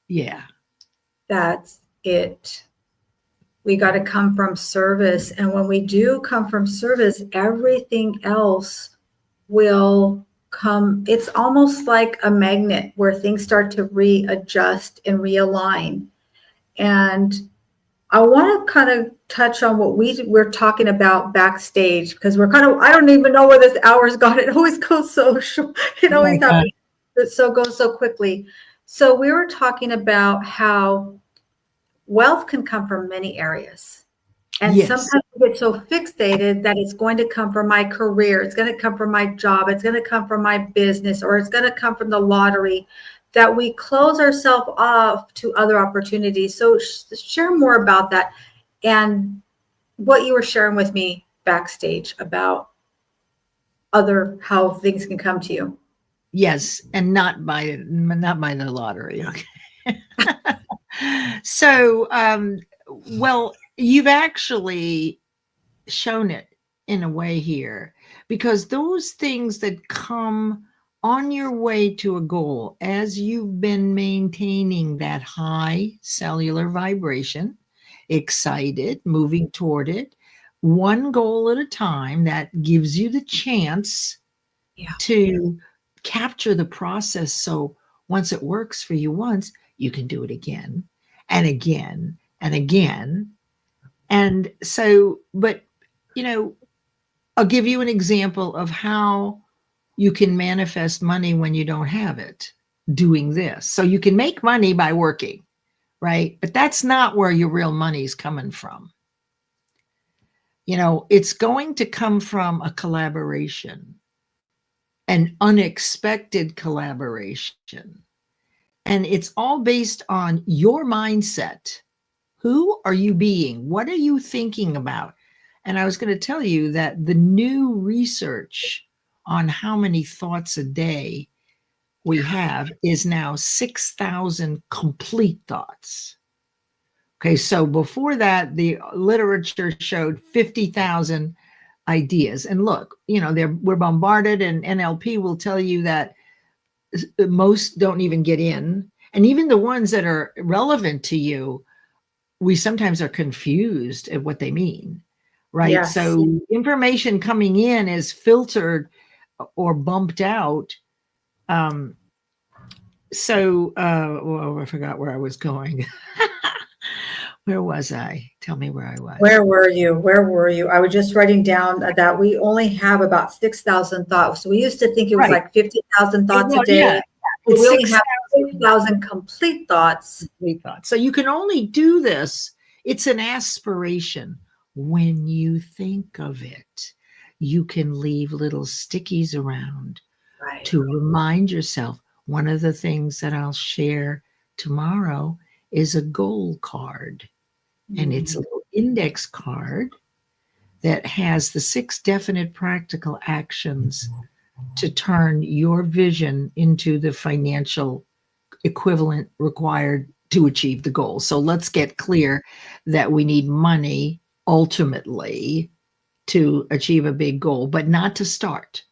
Yeah. That's it. We got to come from service. And when we do come from service, everything else will come. It's almost like a magnet where things start to readjust and realign. And I want to kind of touch on what we're talking about backstage, because we're kind of, I don't even know where this hour's gone. It always goes so short. It always happens. It goes so quickly. So we were talking about how wealth can come from many areas. And Yes. Sometimes we get so fixated that it's going to come from my career. It's going to come from my job. It's going to come from my business, or it's going to come from the lottery. that we close ourselves off to other opportunities. So share more about that and what you were sharing with me backstage about how things can come to you. Yes, and not by the lottery. Okay. So, well, you've actually shown it in a way here, because those things that come on your way to a goal, as you've been maintaining that high cellular vibration, excited, moving toward it, one goal at a time, that gives you the chance to capture the process. So once it works for you once, you can do it again and again and again. And so, but, I'll give you an example of how you can manifest money when you don't have it, doing this. So you can make money by working, right? But that's not where your real money is coming from. It's going to come from a collaboration, an unexpected collaboration. And it's all based on your mindset. Who are you being? What are you thinking about? And I was going to tell you that the new research on how many thoughts a day we have is now 6,000 complete thoughts. Okay, so before that, the literature showed 50,000 ideas. And look, we're bombarded, and NLP will tell you that most don't even get in. And even the ones that are relevant to you, we sometimes are confused at what they mean, right? Yes. So information coming in is filtered or bumped out. Well, I forgot where I was going. Where was I? Tell me where I was. Where were you? I was just writing down that we only have about 6,000 thoughts. So we used to think it was like 50,000 thoughts a day. Yeah. We only have 6,000 complete thoughts. So you can only do this. It's an aspiration. When you think of it, you can leave little stickies around to remind yourself. One of the things that I'll share tomorrow is a goal card. And it's a little index card that has the 6 definite practical actions to turn your vision into the financial equivalent required to achieve the goal. So let's get clear that we need money ultimately to achieve a big goal, but not to start.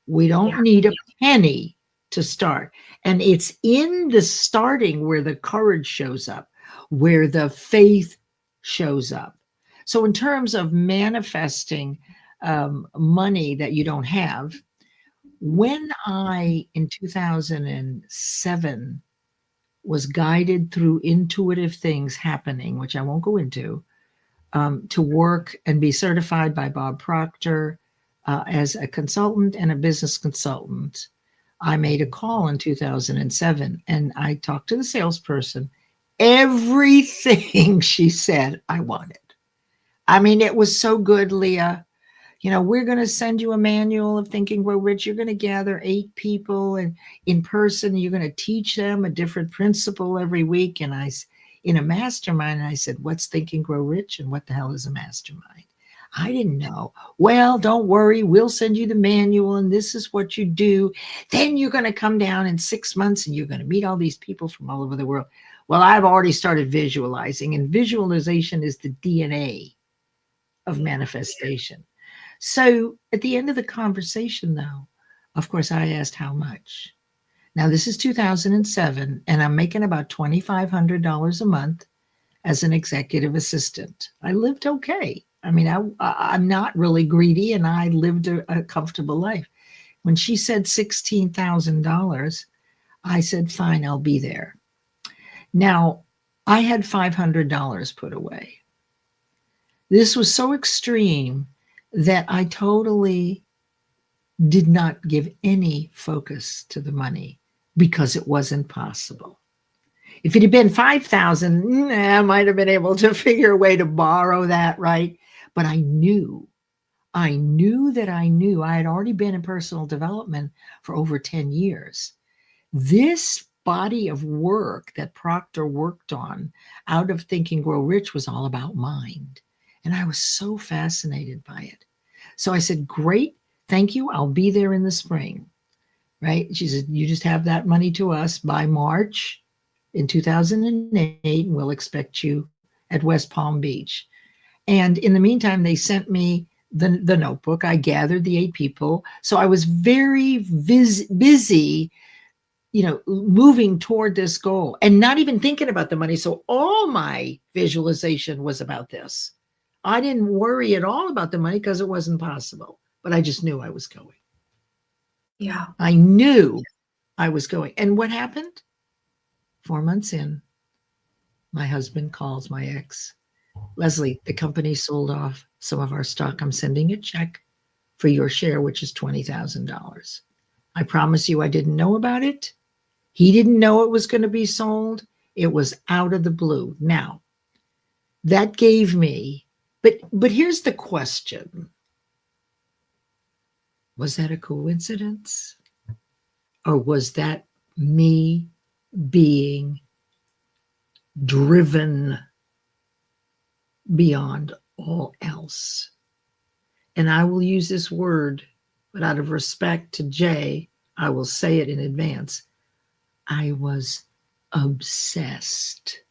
We don't need a penny to start. And it's in the starting where the courage shows up, where the faith shows up. So in terms of manifesting money that you don't have, when I, in 2007, was guided through intuitive things happening, which I won't go into, to work and be certified by Bob Proctor as a consultant and a business consultant, I made a call in 2007 and I talked to the salesperson. Everything she said, I wanted. I mean, it was so good, Leah. We're going to send you a manual of Think and Grow Rich. You're going to gather 8 people and in person, you're going to teach them a different principle every week. And in a mastermind, I said, what's Think and Grow Rich and what the hell is a mastermind? I didn't know. Well, don't worry. We'll send you the manual and this is what you do. Then you're going to come down in 6 months and you're going to meet all these people from all over the world. Well, I've already started visualizing, and visualization is the DNA of manifestation. So at the end of the conversation, though, of course, I asked how much. Now, this is 2007, and I'm making about $2,500 a month as an executive assistant. I lived okay. I mean, I'm not really greedy, and I lived a comfortable life. When she said $16,000, I said, fine, I'll be there. Now, I had $500 put away. This was so extreme that I totally did not give any focus to the money because it wasn't possible. If it had been 5,000, I might have been able to figure a way to borrow that, right? But I knew I had already been in personal development for over 10 years, This body of work that Proctor worked on out of Think and Grow Rich was all about mind. And I was so fascinated by it. So I said, great, thank you. I'll be there in the spring. Right? She said, you just have that money to us by March in 2008, and we'll expect you at West Palm Beach. And in the meantime, they sent me the notebook. I gathered the 8 people. So I was very busy, moving toward this goal and not even thinking about the money. So all my visualization was about this. I didn't worry at all about the money because it wasn't possible, but I just knew I was going. Yeah. I knew I was going. And what happened? 4 months in, my husband calls my ex. Leslie, the company sold off some of our stock. I'm sending a check for your share, which is $20,000. I promise you I didn't know about it. He didn't know it was going to be sold. It was out of the blue. Now, that gave me, but here's the question. Was that a coincidence? Or was that me being driven beyond all else? And I will use this word, but out of respect to Jay, I will say it in advance. I was obsessed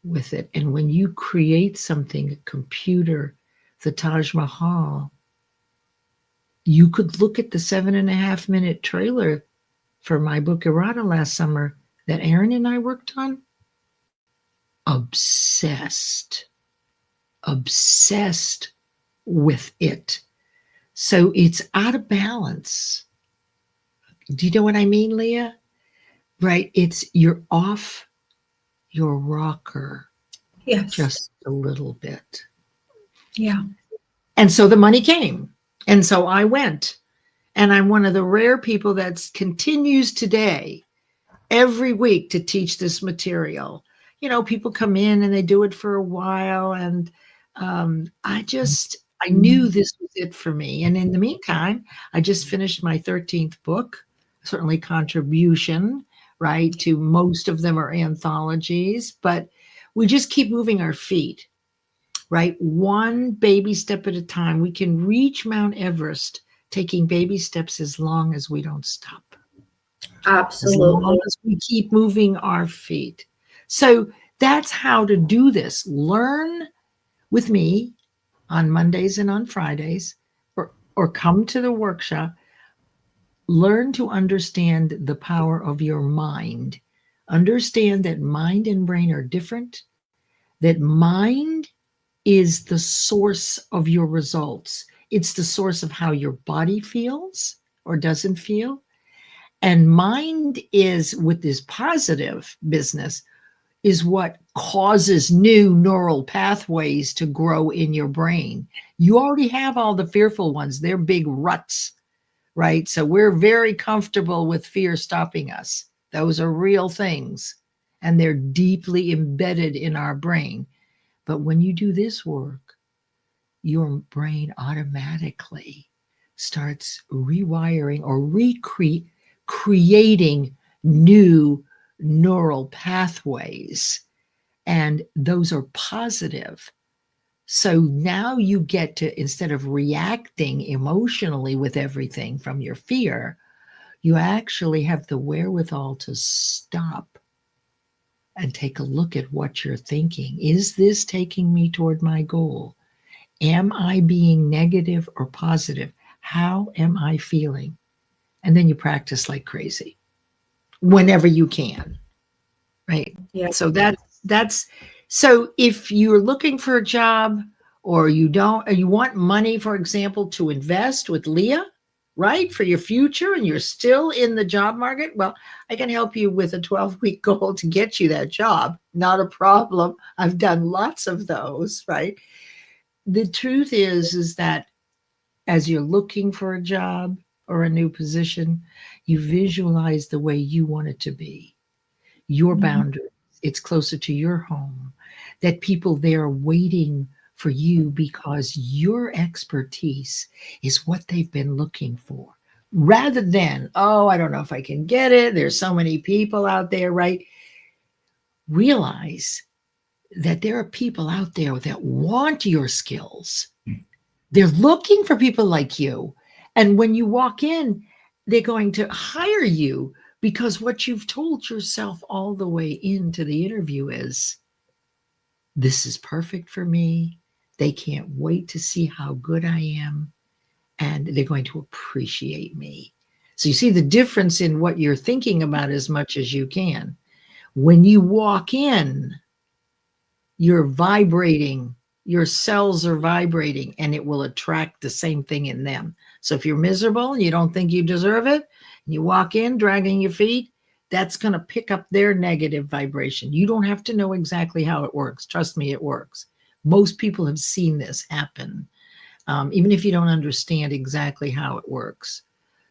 with it. And when you create something, a computer, the Taj Mahal, you could look at the 7.5-minute trailer for my book Errata last summer that Aaron and I worked on. Obsessed with it. So it's out of balance. Do you know what I mean, Leah? Right? You're off your rocker. Yes. Just a little bit. Yeah. And so the money came. And so I went. And I'm one of the rare people that continues today, every week, to teach this material. People come in and they do it for a while. And I knew this was it for me. And in the meantime, I just finished my 13th book, certainly contribution, right? To most of them are anthologies, but we just keep moving our feet, right? One baby step at a time. We can reach Mount Everest taking baby steps as long as we don't stop. Absolutely. As long as we keep moving our feet. So that's how to do this. Learn with me on Mondays and on Fridays, or come to the workshop. Learn to understand the power of your mind. Understand that mind and brain are different, that mind is the source of your results. It's the source of how your body feels or doesn't feel. And mind is, with this positive business, is what causes new neural pathways to grow in your brain. You already have all the fearful ones. They're big ruts, right? So we're very comfortable with fear stopping us. Those are real things, and they're deeply embedded in our brain. But when you do this work, your brain automatically starts rewiring or creating new neural pathways, and those are positive. So now you get to, instead of reacting emotionally with everything from your fear, you actually have the wherewithal to stop and take a look at what you're thinking. Is this taking me toward my goal? Am I being negative or positive? How am I feeling? And then you practice like crazy whenever you can, right? Yeah. So so if you're looking for a job, or you want money, for example, to invest with Leah, right, for your future, and you're still in the job market, well, I can help you with a 12-week goal to get you that job. Not a problem. I've done lots of those, right? The truth is that as you're looking for a job or a new position, you visualize the way you want it to be, your boundaries. It's closer to your home, that people there are waiting for you because your expertise is what they've been looking for. rather than, oh, I don't know if I can get it. There's so many people out there, right? Realize that there are people out there that want your skills. They're looking for people like you. And when you walk in, they're going to hire you because what you've told yourself all the way into the interview is, this is perfect for me. They can't wait to see how good I am, and they're going to appreciate me. So you see the difference in what you're thinking about as much as you can. When you walk in, you're vibrating, your cells are vibrating, and it will attract the same thing in them. So if you're miserable and you don't think you deserve it, and you walk in dragging your feet, that's going to pick up their negative vibration. You don't have to know exactly how it works. Trust me, it works. Most people have seen this happen, even if you don't understand exactly how it works.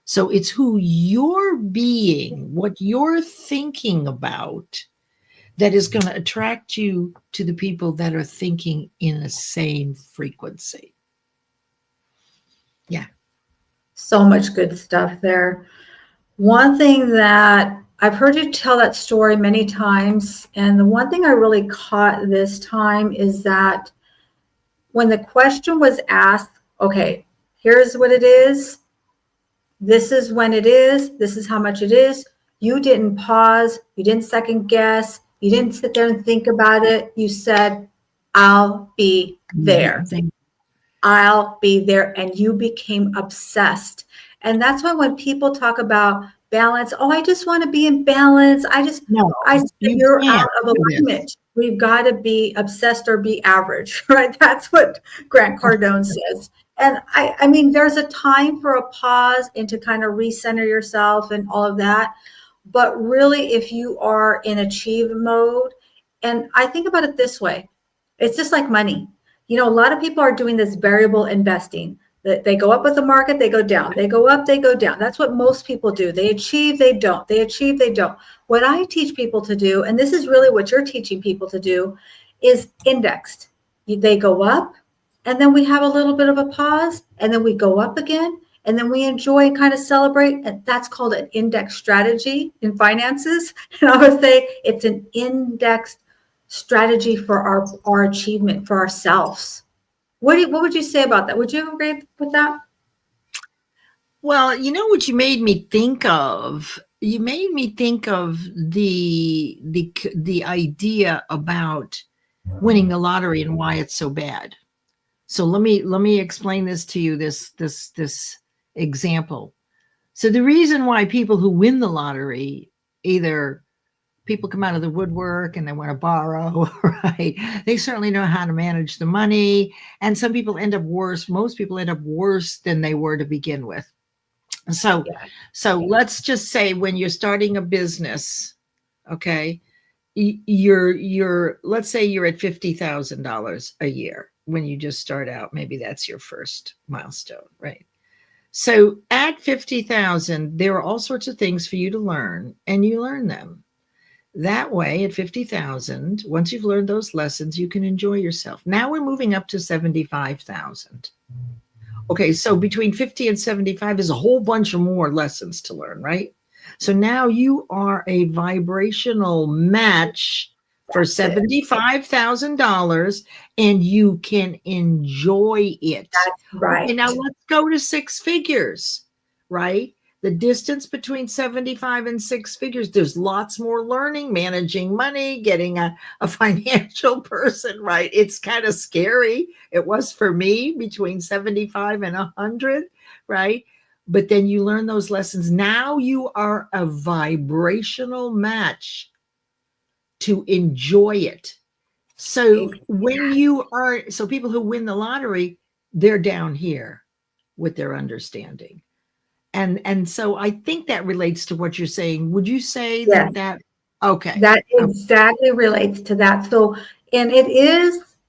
So it's who you're being, what you're thinking about, that is going to attract you to the people that are thinking in the same frequency. Yeah. So much good stuff there. One thing that I've heard you tell that story many times, and the one thing I really caught this time is that when the question was asked, okay, here's what it is, this is when it is, this is how much it is, you didn't pause, you didn't second guess, you didn't sit there and think about it. You said, I'll be there. I'll be there. And you became obsessed. And that's why when people talk about balance, oh, I just want to be in balance. You're out of alignment. We've got to be obsessed or be average, right? That's what Grant Cardone says. And I mean, there's a time for a pause and to kind of recenter yourself and all of that. But really, if you are in achieve mode, and I think about it this way, it's just like money. You know, a lot of people are doing this variable investing. They go up with the market, they go down. They go up, they go down. That's what most people do. They achieve, they don't. They achieve, they don't. What I teach people to do, and this is really what you're teaching people to do, is indexed. They go up, and then we have a little bit of a pause, and then we go up again, and then we enjoy and kind of celebrate. And that's called an index strategy in finances. And I would say it's an indexed strategy for our achievement, for ourselves. What would you say about that? Would you agree with that? Well, you know what you made me think of? You made me think of the idea about winning the lottery and why it's so bad. So let me explain this to you, this example. So the reason why people who win the lottery, either people come out of the woodwork and they want to borrow, right? They certainly know how to manage the money. And some people end up worse. Most people end up worse than they were to begin with. So let's just say when you're starting a business, okay, let's say you're at $50,000 a year when you just start out. Maybe that's your first milestone, right? So at 50,000, there are all sorts of things for you to learn, and you learn them. That way, at 50,000, once you've learned those lessons, you can enjoy yourself. Now we're moving up to 75,000. Okay, so between 50 and 75 is a whole bunch of more lessons to learn, right? So now you are a vibrational match for $75,000, and you can enjoy it. That's right. Okay, now let's go to six figures, right? The distance between 75 and six figures, there's lots more learning, managing money, getting a financial person, right? It's kind of scary. It was for me between 75 and 100, right? But then you learn those lessons. Now you are a vibrational match to enjoy it. So so people who win the lottery, they're down here with their understanding. And so I think that relates to what you're saying. Would you say that? Okay. That exactly relates to that. So, and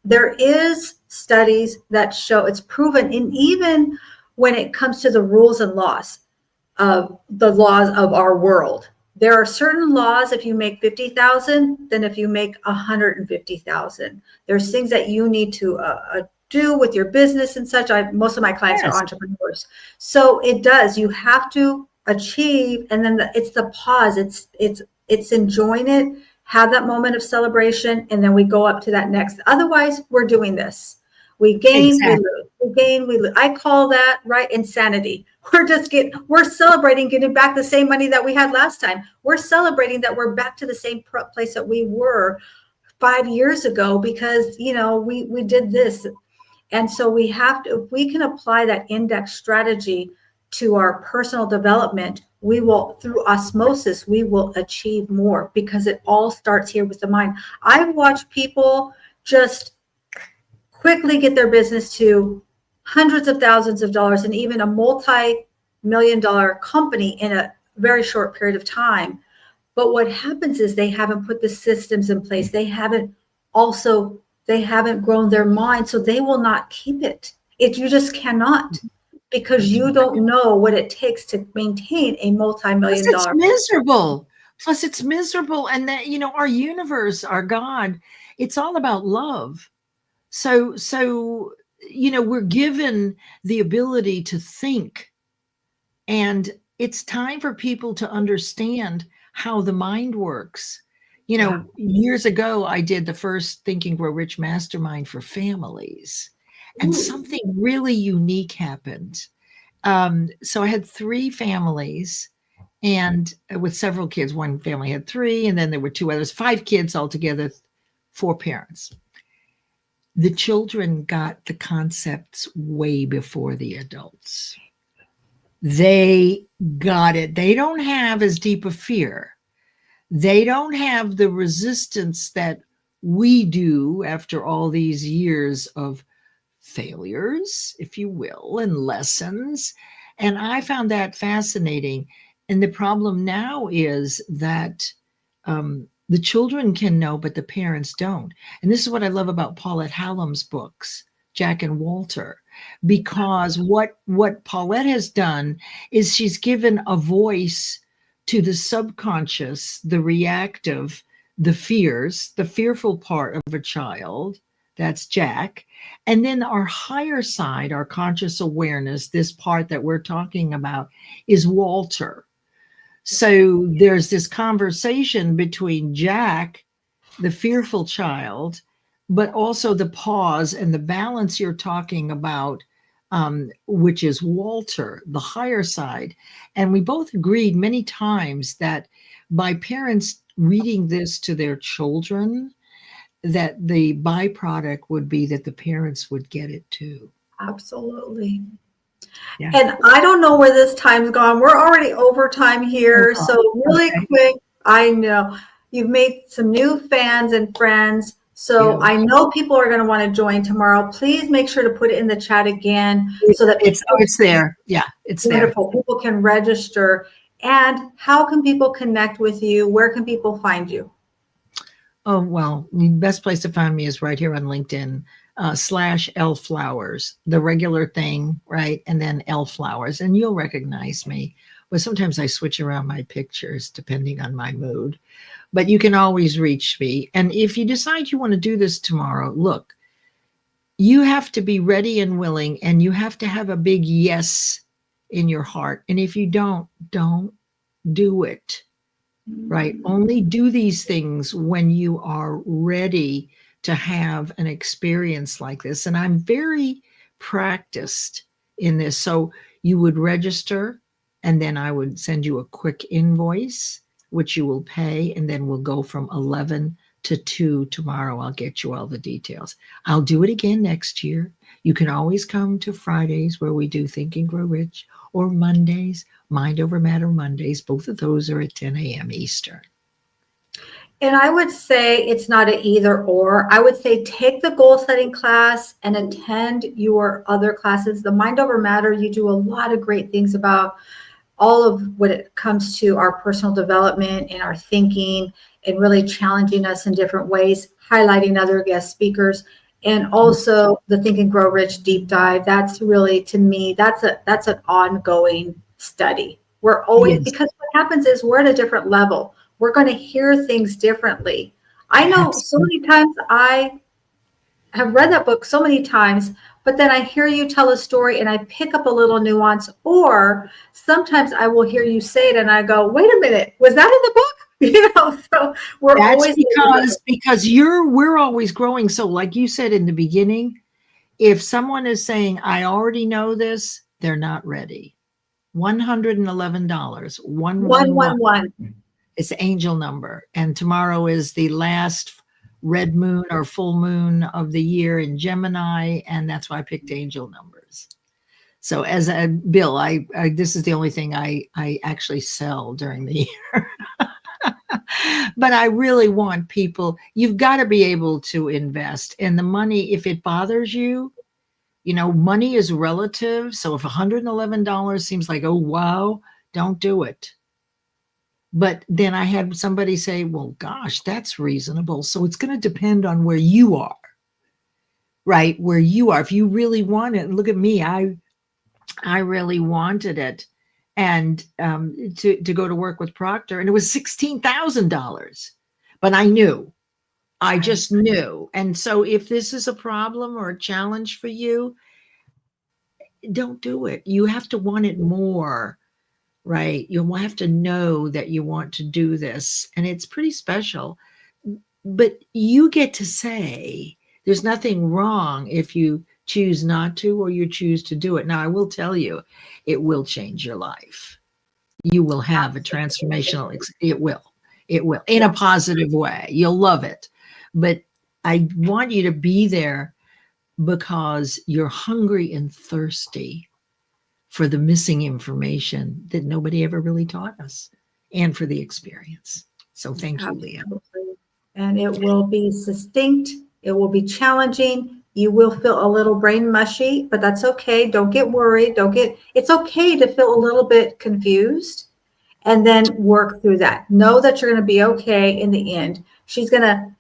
there is studies that show it's proven, and even when it comes to the rules and laws of the laws of our world, there are certain laws if you make 50,000 than if you make 150,000. There's things that you need to do with your business and such. Most of my clients Yes. are entrepreneurs. So it does. You have to achieve, and then it's the pause. It's enjoying it, have that moment of celebration, and then we go up to that next. Otherwise, we're doing this. We gain, Exactly. we lose. We gain, we lose. I call that, right, insanity. We're celebrating getting back the same money that we had last time. We're celebrating that we're back to the same place that we were 5 years ago because, we did this. And so we have to, if we can apply that index strategy to our personal development, we will, through osmosis, we will achieve more because it all starts here with the mind. I've watched people just quickly get their business to hundreds of thousands of dollars and even a multi-million-dollar company in a very short period of time. But what happens is they haven't put the systems in place. They haven't grown their mind, so they will not keep it. You just cannot, because you don't know what it takes to maintain a multi-million-dollar. Plus it's miserable. And that, our universe, our God, it's all about love. So, we're given the ability to think, and it's time for people to understand how the mind works. Years ago, I did the first Think and Grow Rich mastermind for families, and something really unique happened. So I had 3 families, and with several kids. One family had 3, and then there were 2 others, 5 kids altogether, 4 parents. The children got the concepts way before the adults. They got it. They don't have as deep a fear. They don't have the resistance that we do after all these years of failures, if you will, and lessons. And I found that fascinating. And the problem now is that the children can know, but the parents don't. And this is what I love about Paulette Hallam's books, Jack and Walter, because what Paulette has done is she's given a voice to the subconscious, the reactive, the fears, the fearful part of a child. That's Jack. And then our higher side, our conscious awareness, this part that we're talking about, is Walter. So there's this conversation between Jack, the fearful child, but also the pause and the balance you're talking about, which is Walter, the higher side. And we both agreed many times that by parents reading this to their children, that the byproduct would be that the parents would get it too. Absolutely. Yeah. And I don't know where this time's gone. We're already over time here. So really quick, I know you've made some new fans and friends. So I know people are going to want to join tomorrow. Please make sure to put it in the chat again so that it's there. Yeah, it's wonderful. there. People can register. And how can people connect with you? Where can people find you? Oh, well, the best place to find me is right here on LinkedIn, /L Flowers, the regular thing, right? And then L Flowers, and you'll recognize me. Well, sometimes I switch around my pictures depending on my mood, but you can always reach me. And if you decide you want to do this tomorrow, look, you have to be ready and willing, and you have to have a big yes in your heart. And if you don't do it. Right? Only do these things when you are ready to have an experience like this. And I'm very practiced in this. So you would register, and then I would send you a quick invoice, which you will pay. And then we'll go from 11 to 2 tomorrow. I'll get you all the details. I'll do it again next year. You can always come to Fridays where we do Think and Grow Rich, or Mondays, Mind Over Matter Mondays. Both of those are at 10 a.m. Eastern. And I would say it's not an either or. I would say take the goal setting class and attend your other classes. The Mind Over Matter, you do a lot of great things about all of what it comes to our personal development and our thinking, and really challenging us in different ways, highlighting other guest speakers. And also the Think and Grow Rich deep dive. That's really, to me, that's an ongoing study. We're always, because what happens is we're at a different level. We're going to hear things differently. I know so many times I have read that book so many times, but then I hear you tell a story and I pick up a little nuance, or sometimes I will hear you say it and I go, wait a minute, was that in the book? So we're That's always because we're always growing. So like you said in the beginning, if someone is saying, I already know this, they're not ready. $111, 111. It's the angel number. And tomorrow is the last red moon or full moon of the year in Gemini. And that's why I picked angel numbers. So as a Bill, I this is the only thing I actually sell during the year. But I really want people, you've got to be able to invest. And the money, if it bothers you, money is relative. So if $111 seems like, oh, wow, don't do it. But then I had somebody say, well, gosh, that's reasonable. So it's going to depend on where you are, right? Where you are. If you really want it, look at me. I really wanted it. And to go to work with Proctor, and it was $16,000. But I just knew. And so if this is a problem or a challenge for you, don't do it. You have to want it more, right? You'll have to know that you want to do this. And it's pretty special. But you get to say there's nothing wrong if you choose not to or you choose to do it. Now, I will tell you, it will change your life. You will have a transformational, it will in a positive way. You'll love it. But I want you to be there because you're hungry and thirsty for the missing information that nobody ever really taught us, and for the experience. So thank you, Leah. And it will be succinct. It will be challenging. You will feel a little brain mushy, but that's okay. Don't get worried. It's okay to feel a little bit confused and then work through that. Know that you're going to be okay in the end. She's going to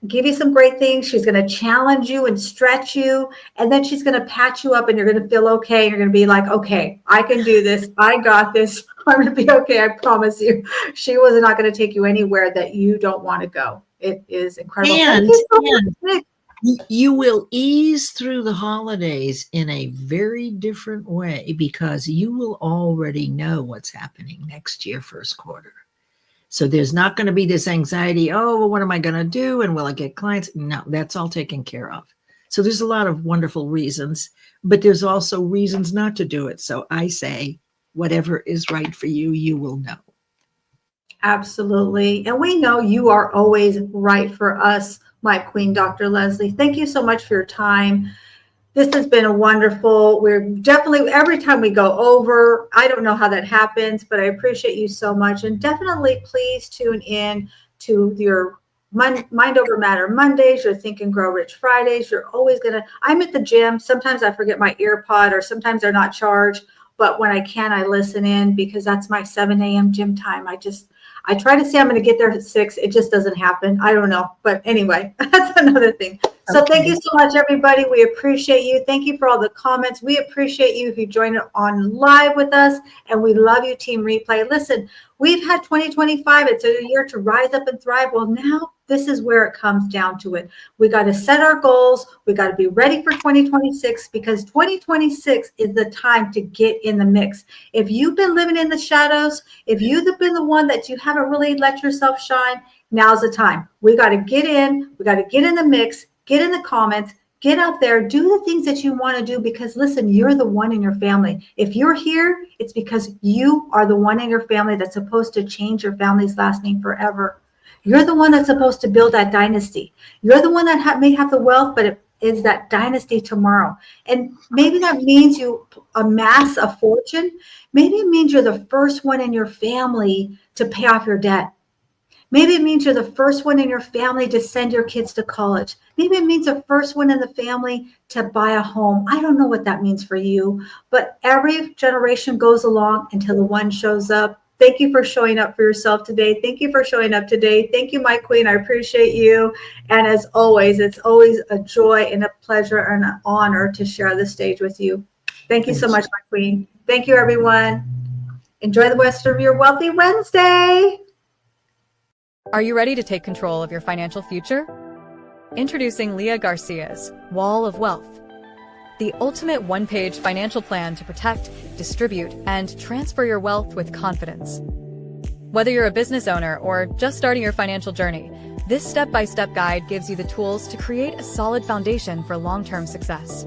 give you some great things. She's going to challenge you and stretch you. And then she's going to patch you up and you're going to feel okay. You're going to be like, okay, I can do this. I got this. I'm going to be okay. I promise you. She was not going to take you anywhere that you don't want to go. It is incredible. And you will ease through the holidays in a very different way because you will already know what's happening next year, first quarter. So there's not going to be this anxiety, oh, well, what am I going to do? And will I get clients? No, that's all taken care of. So there's a lot of wonderful reasons, but there's also reasons not to do it. So I say, whatever is right for you, you will know. Absolutely. And we know you are always right for us, my queen, Dr. Leslie. Thank you so much for your time. This has been a wonderful, we're definitely, every time we go over, I don't know how that happens, but I appreciate you so much. And definitely please tune in to your Mind Over Matter Mondays, your Think and Grow Rich Fridays. You're always I'm at the gym. Sometimes I forget my ear pod or sometimes they're not charged. But when I can, I listen in because that's my 7 a.m. gym time. I try to say I'm going to get there at 6. It just doesn't happen. I don't know. But anyway, that's another thing. So Thank you so much, everybody. We appreciate you. Thank you for all the comments. We appreciate you if you join on live with us. And we love you, Team Replay. Listen, we've had 2025. It's a year to rise up and thrive. Well, now this is where it comes down to it. We got to set our goals. We got to be ready for 2026 because 2026 is the time to get in the mix. If you've been living in the shadows, if you've been the one that you haven't really let yourself shine, now's the time. We got to get in. We got to get in the mix. Get in the comments, get out there, do the things that you want to do because listen, you're the one in your family. If you're here, it's because you are the one in your family that's supposed to change your family's last name forever. You're the one that's supposed to build that dynasty. You're the one that may have the wealth, but it is that dynasty tomorrow. And maybe that means you amass a fortune. Maybe it means you're the first one in your family to pay off your debt. Maybe it means you're the first one in your family to send your kids to college. Maybe it means the first one in the family to buy a home. I don't know what that means for you, but every generation goes along until the one shows up. Thank you for showing up for yourself today. Thank you for showing up today. Thank you, my queen. I appreciate you. And as always, it's always a joy and a pleasure and an honor to share the stage with you. Thank you so much, my queen. Thank you, everyone. Enjoy the rest of your Wealthy Wednesday. Are you ready to take control of your financial future? Introducing Leah Garcia's Wall of Wealth, the ultimate one-page financial plan to protect, distribute, and transfer your wealth with confidence. Whether you're a business owner or just starting your financial journey, this step-by-step guide gives you the tools to create a solid foundation for long-term success.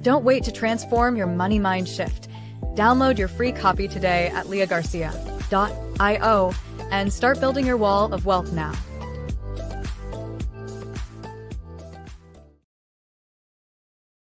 Don't wait to transform your money mind shift. Download your free copy today at leahgarcia.io and start building your wall of wealth now.